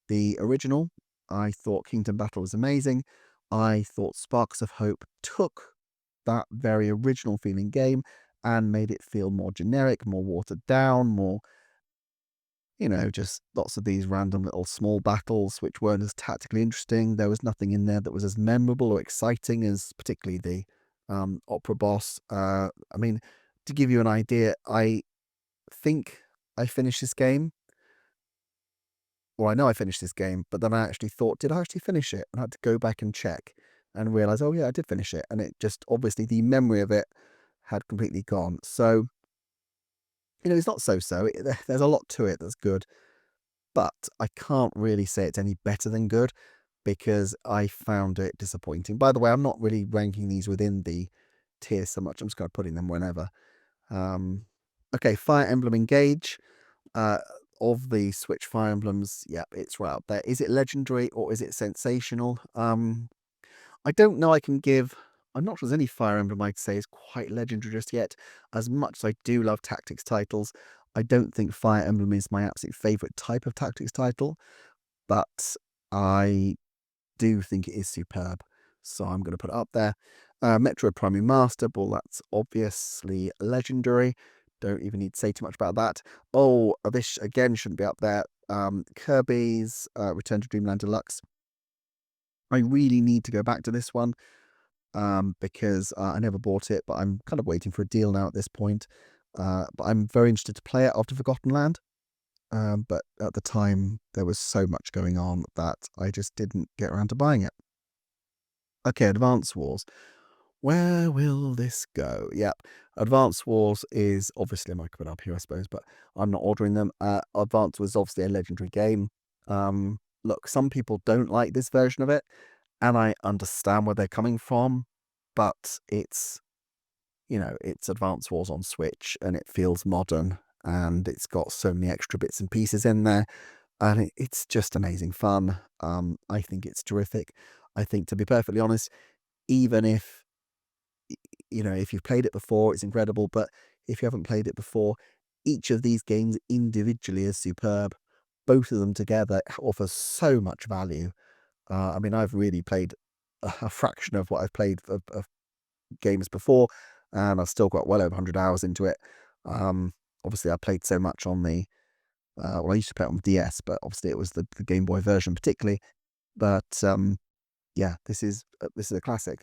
the original. I thought Kingdom Battle was amazing. I thought Sparks of Hope took that very original feeling game and made it feel more generic, more watered down, more, just lots of these random little small battles which weren't as tactically interesting. There was nothing in there that was as memorable or exciting as particularly the opera boss. I mean, to give you an idea, I think I finished this game. Well, I know I finished this game, but then I actually thought, did I actually finish it? And I had to go back and check and realize, oh yeah, I did finish it. And it just, obviously, the memory of it had completely gone. So, it's not so-so. There's a lot to it that's good, but I can't really say it's any better than good because I found it disappointing. By the way, I'm not really ranking these within the tiers so much. I'm just kind of putting them whenever. Okay, Fire Emblem Engage. Of the Switch Fire Emblems, yeah, it's right up there. Is it legendary or is it sensational? I don't know. I'm not sure there's any Fire Emblem I'd say is quite legendary just yet. As much as I do love tactics titles, I don't think Fire Emblem is my absolute favourite type of tactics title, but I do think it is superb, so I'm going to put it up there. Metroid Prime Master Ball, that's obviously legendary. Don't even need to say too much about that. Oh, this again shouldn't be up there. Kirby's Return to Dreamland Deluxe. I really need to go back to this one because I never bought it, but I'm kind of waiting for a deal now at this point. But I'm very interested to play it after Forgotten Land. But at the time, there was so much going on that I just didn't get around to buying it. Okay, Advance Wars. Where will this go? Yep, Advance Wars is obviously, I might put it up here, I suppose, but I'm not ordering them. Advance was obviously a legendary game. Look, some people don't like this version of it, and I understand where they're coming from, but it's Advance Wars on Switch, and it feels modern, and it's got so many extra bits and pieces in there, and it's just amazing fun. I think it's terrific. I think, to be perfectly honest, even if if you've played it before, it's incredible, but if you haven't played it before, each of these games individually is superb. Both of them together offer so much value. I mean, I've really played a fraction of what I've played of games before, and I've still got well over 100 hours into it. Obviously, I played so much on the I used to play it on DS, but obviously it was the Game Boy version particularly. But yeah, this is a classic.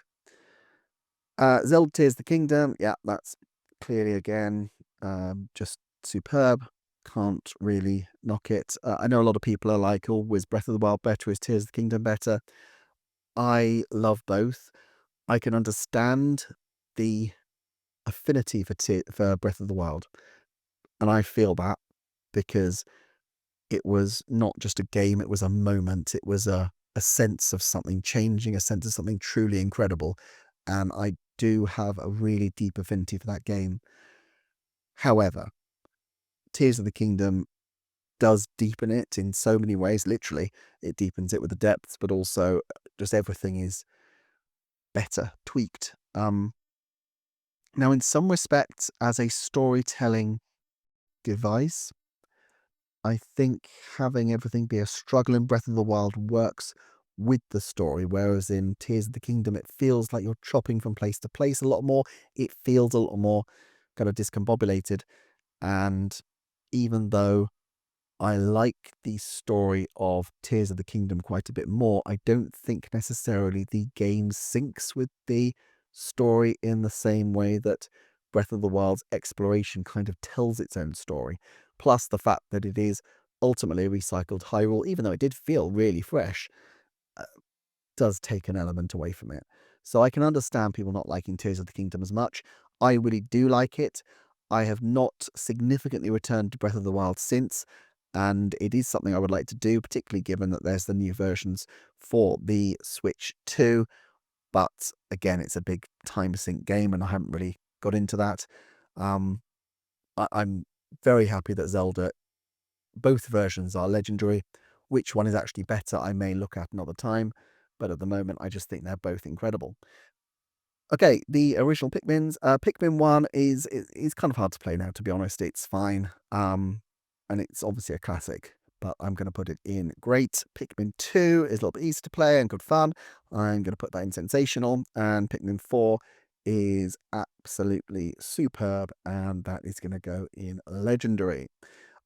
Zelda Tears of the Kingdom, yeah, that's clearly again just superb. Can't really knock it. I know a lot of people are like, oh, is Breath of the Wild better? Is Tears of the Kingdom better? I love both. I can understand the affinity for Breath of the Wild, and I feel that because it was not just a game, it was a moment. It was a a sense of something changing, a sense of something truly incredible. And I do have a really deep affinity for that game. However, Tears of the Kingdom does deepen it in so many ways. Literally, it deepens it with the depths, but also just everything is better, tweaked. Now, in some respects, as a storytelling device, I think having everything be a struggle in Breath of the Wild works with the story, whereas in Tears of the Kingdom, it feels like you're chopping from place to place a lot more. It feels a lot more kind of discombobulated. And even though I like the story of Tears of the Kingdom quite a bit more, I don't think necessarily the game syncs with the story in the same way that Breath of the Wild's exploration kind of tells its own story. Plus the fact that it is ultimately recycled Hyrule, even though it did feel really fresh, does take an element away from it. So I can understand people not liking Tears of the Kingdom as much. I really do like it. I have not significantly returned to Breath of the Wild since, and it is something I would like to do, particularly given that there's the new versions for the Switch 2. But again, it's a big time sink game, and I haven't really got into that. I'm very happy that Zelda, both versions are legendary. Which one is actually better, I may look at another time, but at the moment, I just think they're both incredible. Okay, the original Pikmins. Pikmin 1 is kind of hard to play now, to be honest. It's fine. And it's obviously a classic, but I'm going to put it in great. Pikmin 2 is a little bit easier to play and good fun. I'm going to put that in sensational. And Pikmin 4 is absolutely superb, and that is going to go in legendary.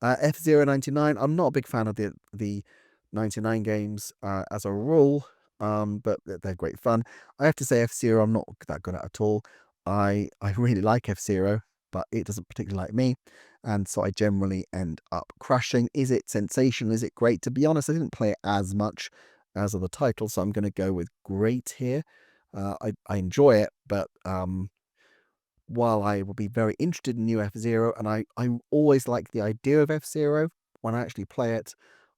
F-Zero 99, I'm not a big fan of the 99 games as a rule, but they're great fun. I have to say F-Zero I'm not that good at all. I really like F-Zero, but it doesn't particularly like me, and so I generally end up crashing. Is it sensational? Is it great? To be honest, I didn't play it as much as other titles, so I'm going to go with great here. I enjoy it, but while I will be very interested in new F-Zero, and I always like the idea of F-Zero, when I actually play it,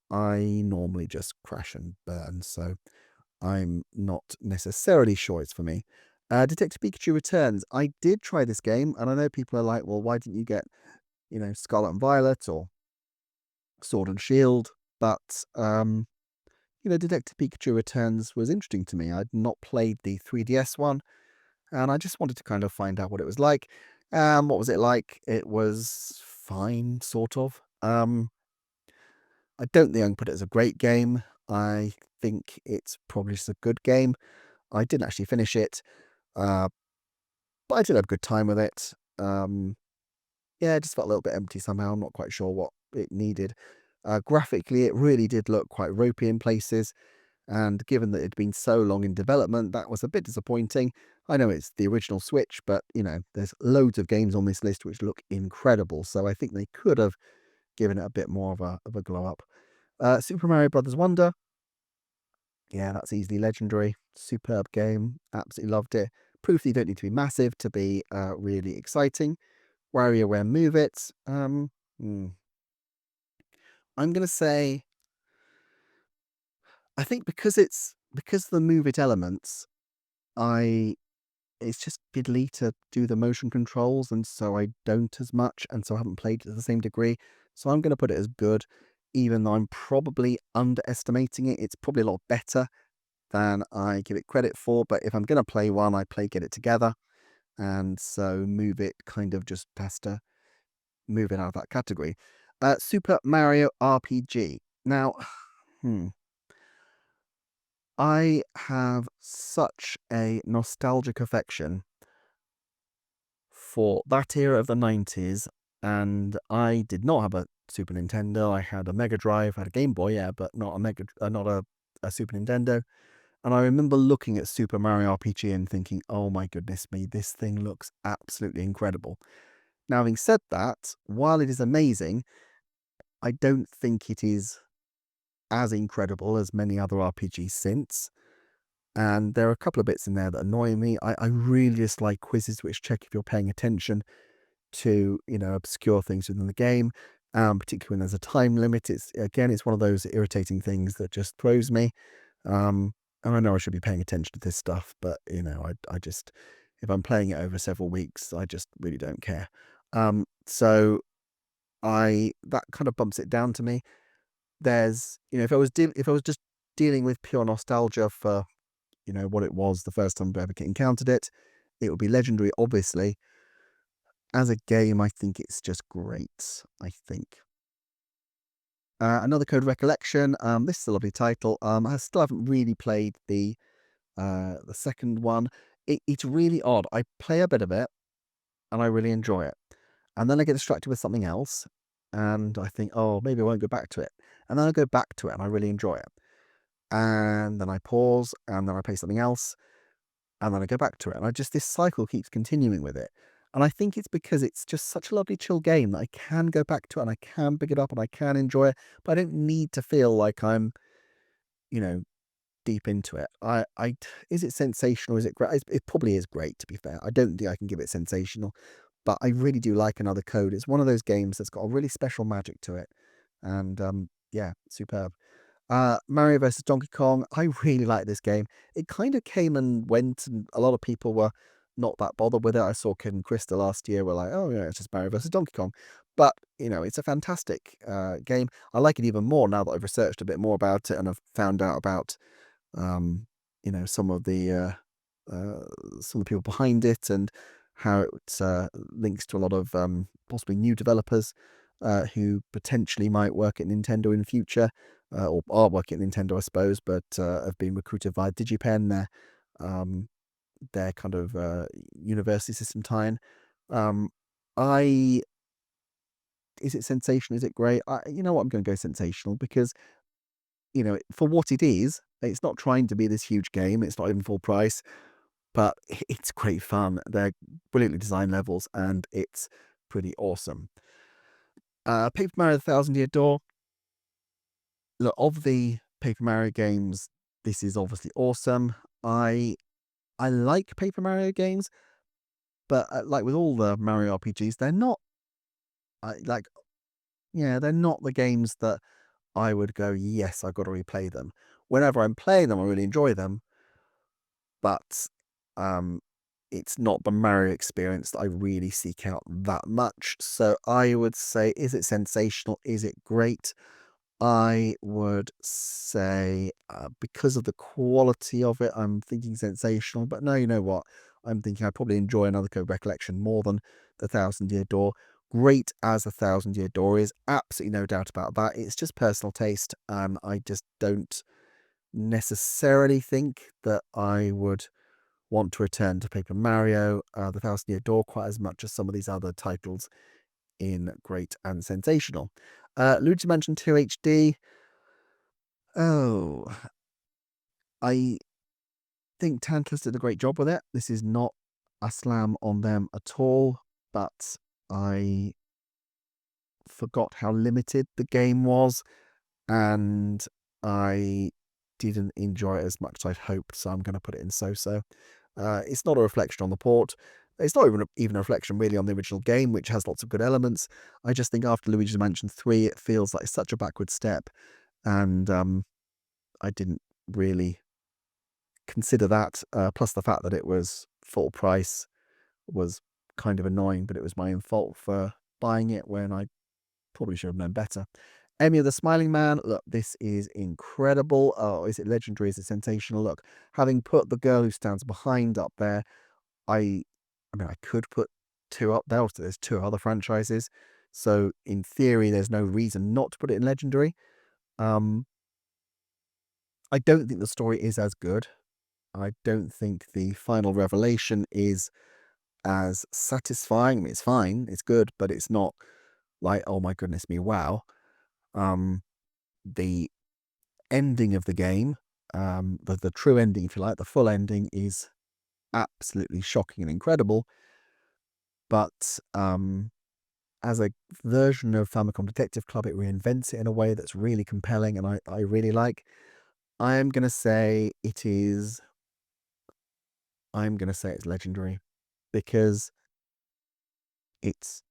I normally just crash and burn, so I'm not necessarily sure it's for me. Detective Pikachu Returns. I did try this game, and I know people are like, well, why didn't you get, Scarlet and Violet or Sword and Shield? But, Detective Pikachu Returns was interesting to me. I'd not played the 3DS one, and I just wanted to kind of find out what it was like. What was it like? It was fine, sort of. I don't think I can put it as a great game. I think it's probably just a good game. I didn't actually finish it, uh, but I did have a good time with it. Yeah, it just felt a little bit empty somehow. I'm not quite sure what it needed. Graphically, it really did look quite ropey in places. And given that it'd been so long in development, that was a bit disappointing. I know it's the original Switch, but there's loads of games on this list which look incredible. So I think they could have given it a bit more of a glow up. Super Mario Brothers Wonder. Yeah, that's easily legendary. Superb game. Absolutely loved it. Proof that you don't need to be massive to be really exciting. WarioWare Move It. I'm gonna say, I think because the Move It elements, I it's just fiddly to do the motion controls, and so I don't as much, and so I haven't played it to the same degree. So I'm going to put it as good, even though I'm probably underestimating it. It's probably a lot better than I give it credit for, but if I'm going to play one, I play Get It Together, and so Move It kind of just has to move it out of that category. Super Mario RPG. Now, I have such a nostalgic affection for that era of the 90s, and I did not have a Super Nintendo. I had a Mega Drive, I had a Game Boy, yeah, but not a Super Nintendo. And I remember looking at Super Mario RPG and thinking, oh my goodness me, this thing looks absolutely incredible. Now, having said that, while it is amazing, I don't think it is as incredible as many other RPGs since. And there are a couple of bits in there that annoy me. I really dislike quizzes which check if you're paying attention to obscure things within the game, particularly when there's a time limit. It's one of those irritating things that just throws me. And I know I should be paying attention to this stuff, but I just, if I'm playing it over several weeks, I just really don't care. So I that kind of bumps it down to me. There's, if if I was just dealing with pure nostalgia for what it was the first time I ever encountered it, it would be Legendary, obviously. As a game, I think it's just great. I think. Another Code Recollection. This is a lovely title. I still haven't really played the second one. It's really odd. I play a bit of it and I really enjoy it, and then I get distracted with something else, and I think, oh, maybe I won't go back to it, and then I go back to it and I really enjoy it, and then I pause and then I play something else, and then I go back to it, and this cycle keeps continuing with it. And I think it's because it's just such a lovely chill game that I can go back to it and I can pick it up and I can enjoy it, but I don't need to feel like I'm, you know, deep into it. Is it sensational? Is it great? It probably is great, to be fair. I don't think I can give it sensational, but I really do like Another Code. It's one of those games that's got a really special magic to it, and yeah, superb. Mario versus Donkey Kong. I really like this game. It kind of came and went, and a lot of people were not that bothered with it. I saw Kid and Krista last year were like, oh yeah, it's just Mario versus Donkey Kong. But it's a fantastic game. I like it even more now that I've researched a bit more about it and I've found out about some of the people behind it and how it links to a lot of possibly new developers who potentially might work at Nintendo in the future, or are working at Nintendo, I suppose, but have been recruited via DigiPen, um, their kind of university system tie-in. Um, I Is it sensational? Is it great? You know what? I'm going to go sensational because for what it is, it's not trying to be this huge game. It's not even full price, but it's great fun. They're brilliantly designed levels, and it's pretty awesome. Paper Mario: The Thousand Year Door. Look, of the Paper Mario games, this is obviously awesome. I like Paper Mario games, but like with all the Mario RPGs, they're not like, yeah, they're not the games that I would go, yes, I've got to replay them. Whenever I'm playing them, I really enjoy them, but um, it's not the Mario experience that I really seek out that much. So I would say, is it sensational? Is it great? I would say, because of the quality of it, I'm thinking sensational. But no, you know what? I'm thinking I'd probably enjoy Another Code Recollection more than The Thousand Year Door. Great as The Thousand Year Door is, absolutely no doubt about that. It's just personal taste. I just don't necessarily think that I would want to return to Paper Mario, The Thousand Year Door, quite as much as some of these other titles in Great and Sensational. Luigi's Mansion 2 HD. Oh, I think Tantalus did a great job with it. This is not a slam on them at all, but I forgot how limited the game was, and I didn't enjoy it as much as I'd hoped, so I'm going to put it in so-so. It's not a reflection on the port. It's not even a reflection really on the original game, which has lots of good elements. I just think after Luigi's Mansion 3, it feels like such a backward step, and I didn't really consider that. Plus the fact that it was full price was kind of annoying, but it was my own fault for buying it when I probably should have known better. Emmy of the Smiling Man. Look, this is incredible. Oh, is it legendary? Is it sensational? Look, having put The Girl Who Stands Behind up there, I mean, I could put two up there. Also, there's two other franchises, so in theory, there's no reason not to put it in legendary. Um, I don't think the story is as good. I don't think the final revelation is as satisfying. I mean, it's fine, it's good, but it's not like, oh my goodness me, wow. The ending of the game, the true ending, if you like, the full ending is absolutely shocking and incredible. But as a version of Famicom Detective Club, it reinvents it in a way that's really compelling and I really like. I'm going to say it is. I'm going to say it's legendary because it's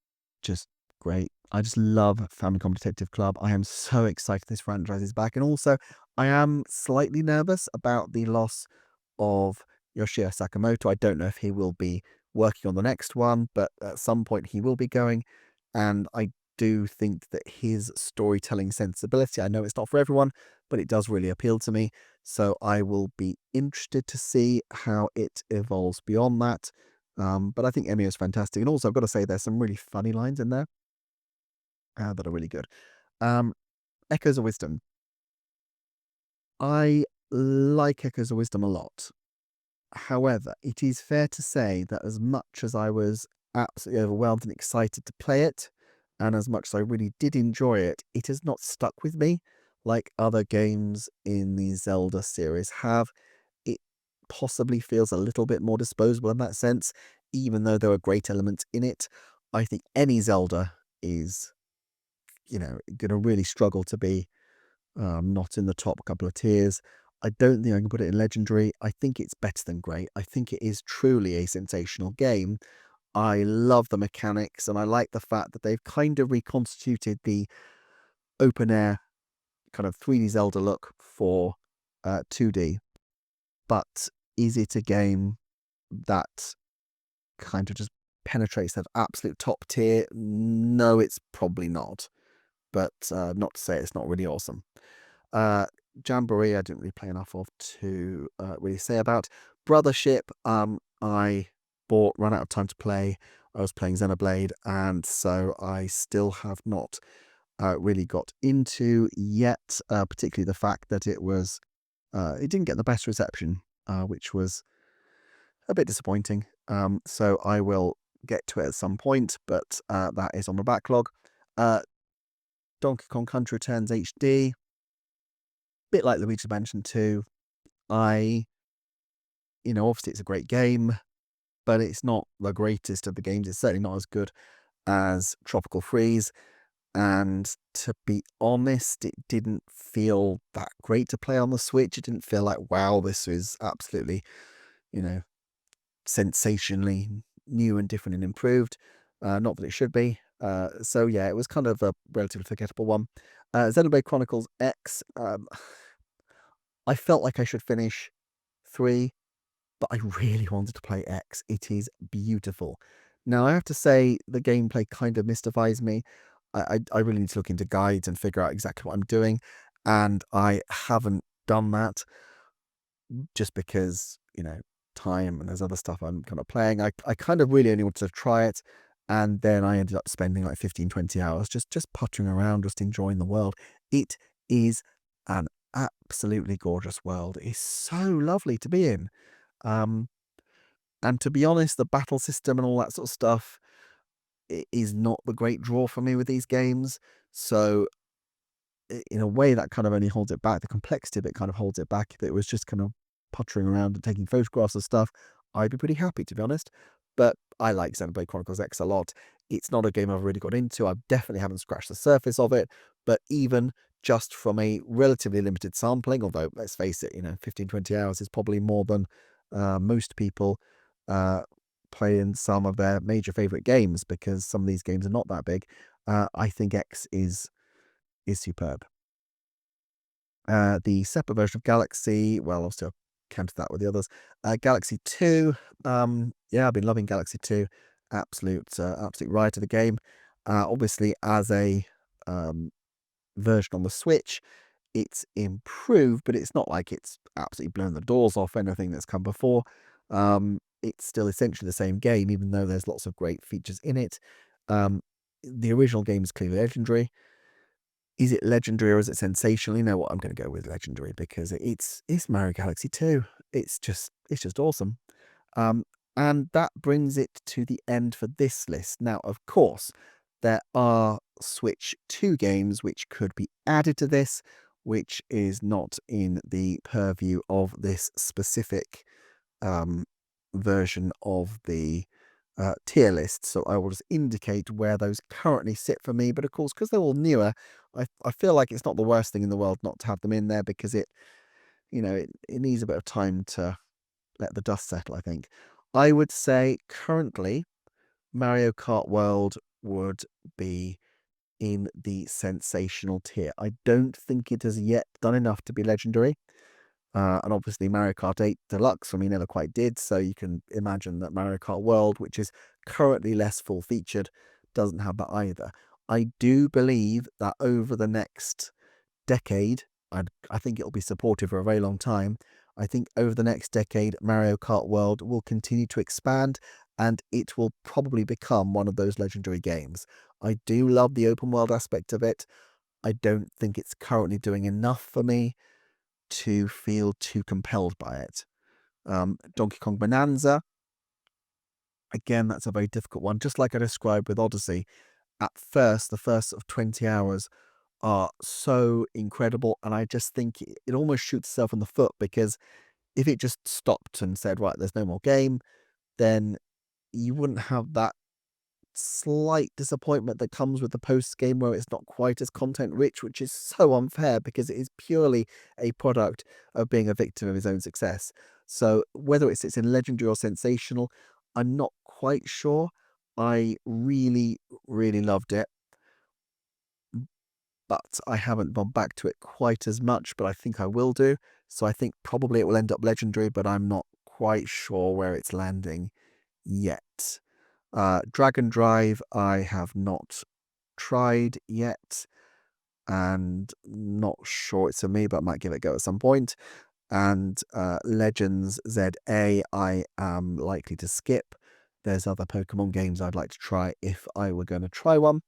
just great. I just love Famicom Detective Club. I am so excited this franchise is back. And also, I am slightly nervous about the loss of Yoshio Sakamoto. I don't know if he will be working on the next one, but at some point he will be going. And I do think that his storytelling sensibility, I know it's not for everyone, but it does really appeal to me. So I will be interested to see how it evolves beyond that. But I think Emio is fantastic. And also, I've got to say, there's some really funny lines in there that are really good. Um, Echoes of Wisdom. I like Echoes of Wisdom a lot. However, it is fair to say that as much as I was absolutely overwhelmed and excited to play it, and as much as I really did enjoy it, it has not stuck with me like other games in the Zelda series have. It possibly feels a little bit more disposable in that sense, even though there are great elements in it. I think any Zelda is, going to really struggle to be not in the top couple of tiers. I don't think I can put it in legendary. I think it's better than great. I think it is truly a sensational game. I love the mechanics and I like the fact that they've kind of reconstituted the open air kind of 3D Zelda look for 2D. But is it a game that kind of just penetrates that absolute top tier? No, it's probably not. But not to say it's not really awesome. Jamboree, I didn't really play enough of to really say about. Brothership, I ran out of time to play. I was playing Xenoblade, and so I still have not really got into yet, particularly the fact that it didn't get the best reception, which was a bit disappointing. So I will get to it at some point, but that is on the backlog. Donkey Kong Country Returns HD, bit like Luigi's Mansion 2. Obviously it's a great game, but it's not the greatest of the games. It's certainly not as good as Tropical Freeze. And to be honest, it didn't feel that great to play on the Switch. It didn't feel like, wow, this is absolutely, sensationally new and different and improved. Not that it should be. So yeah, it was kind of a relatively forgettable one. Xenoblade Chronicles X. I felt like I should finish 3, but I really wanted to play X. It is beautiful. Now, I have to say, the gameplay kind of mystifies me. I really need to look into guides and figure out exactly what I'm doing, and I haven't done that just because, time and there's other stuff I'm kind of playing. I kind of really only wanted to try it, and then I ended up spending like 15, 20 hours just puttering around, just enjoying the world. It is an absolutely gorgeous world. It's so lovely to be in. Um, and to be honest, the battle system and all that sort of stuff is not the great draw for me with these games. So in a way, that kind of only holds it back. The complexity of it kind of holds it back. If it was just kind of puttering around and taking photographs of stuff, I'd be pretty happy, to be honest. But I like Xenoblade Chronicles X a lot. It's not a game I've really got into. I definitely haven't scratched the surface of it. But even just from a relatively limited sampling, although let's face it, 15, 20 hours is probably more than most people uh, play in some of their major favorite games, because some of these games are not that big. I think X is superb. The separate version of Galaxy, well, obviously I'll counter that with the others. Galaxy 2, yeah, I've been loving Galaxy 2. Absolute ride to the game. Obviously, as a version on the Switch, it's improved, but it's not like it's absolutely blown the doors off anything that's come before. It's still essentially the same game, even though there's lots of great features in it. The original game is clearly legendary. Is it legendary or is it sensational? You know what? I'm going to go with legendary because it's Mario Galaxy 2. It's just awesome. Um, and that brings it to the end for this list. Now, of course, there are Switch 2 games which could be added to this, which is not in the purview of this specific version of the tier list. So I will just indicate where those currently sit for me. But of course, because they're all newer, I feel like it's not the worst thing in the world not to have them in there, because it needs a bit of time to let the dust settle, I think. I would say currently Mario Kart World would be in the sensational tier. I don't think it has yet done enough to be legendary. And obviously Mario Kart 8 Deluxe for me never quite did, so you can imagine that Mario Kart World, which is currently less full featured, doesn't have that either. I do believe that over the next decade, I think it'll be supported for a very long time. I think over the next decade, Mario Kart World will continue to expand and it will probably become one of those legendary games. I do love the open world aspect of it. I don't think it's currently doing enough for me to feel too compelled by it. Donkey Kong Bonanza, again, that's a very difficult one. Just like I described with Odyssey, at first, the first sort of 20 hours are so incredible, and I just think it almost shoots itself in the foot, because if it just stopped and said, right, there's no more game, then you wouldn't have that slight disappointment that comes with the post game where it's not quite as content rich, which is so unfair because it is purely a product of being a victim of his own success. So whether it sits in legendary or sensational, I'm not quite sure. I really, really loved it, but I haven't gone back to it quite as much, but I think I will do. So I think probably it will end up legendary, but I'm not quite sure where it's landing yet. Dragon Drive, I have not tried yet, and not sure it's for me, but I might give it a go at some point. And Legends ZA, I am likely to skip. There's other Pokemon games I'd like to try if I were going to try one.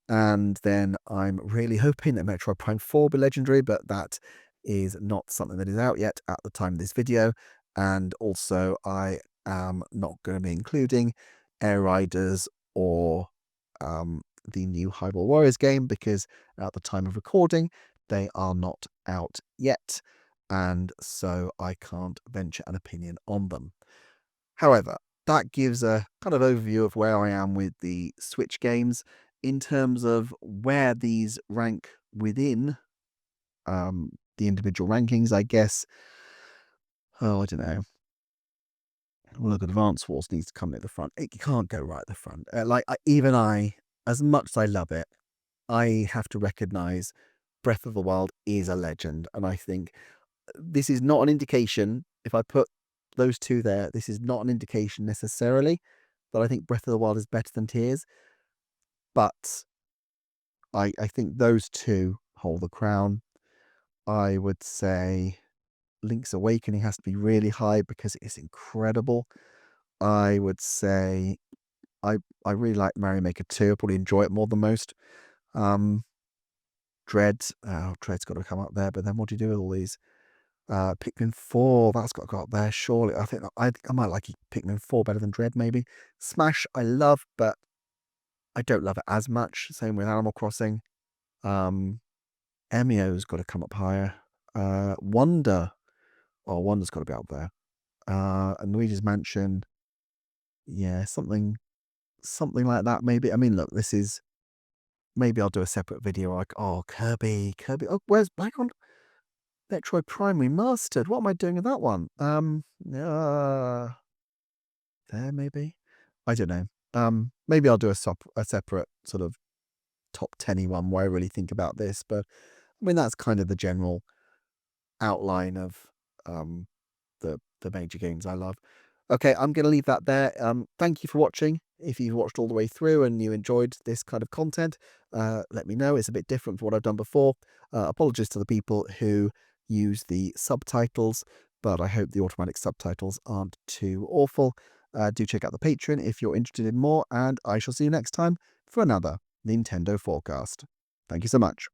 And then I'm really hoping that Metroid Prime 4 will be legendary, but that is not something that is out yet at the time of this video. And also, I am not going to be including Air Riders or the new Hyrule Warriors game, because at the time of recording, they are not out yet. And so I can't venture an opinion on them. However, that gives a kind of overview of where I am with the Switch games. In terms of where these rank within the individual rankings, I guess, oh, I don't know. Well, look, Advance Wars needs to come at the front. It can't go right at the front. Even I, as much as I love it, I have to recognise Breath of the Wild is a legend. And I think this is not an indication, if I put those two there, this is not an indication necessarily that I think Breath of the Wild is better than Tears. But I think those two hold the crown. I would say Link's Awakening has to be really high because it is incredible. I would say I really like Mario Maker 2. I probably enjoy it more than most. Dread, Dread's got to come up there, but then what do you do with all these? Pikmin 4, that's got to go up there, surely. I think I might like Pikmin 4 better than Dread, maybe. Smash, I love, but I don't love it as much. Same with Animal Crossing. Emio's got to come up higher. Wonder's got to be up there. And Luigi's Mansion, yeah, something like that, maybe. I mean, look, this is, maybe I'll do a separate video like, oh, Kirby. Oh, where's Black-on Metroid Prime Remastered? What am I doing with that one? There, maybe? I don't know. Maybe I'll do a separate sort of top 10-y one where I really think about this, but I mean, that's kind of the general outline of the major games I love. Okay, I'm going to leave that there. Thank you for watching. If you've watched all the way through and you enjoyed this kind of content, let me know. It's a bit different from what I've done before. Apologies to the people who use the subtitles, but I hope the automatic subtitles aren't too awful. Do check out the Patreon if you're interested in more, and I shall see you next time for another Nintendo Forecast. Thank you so much.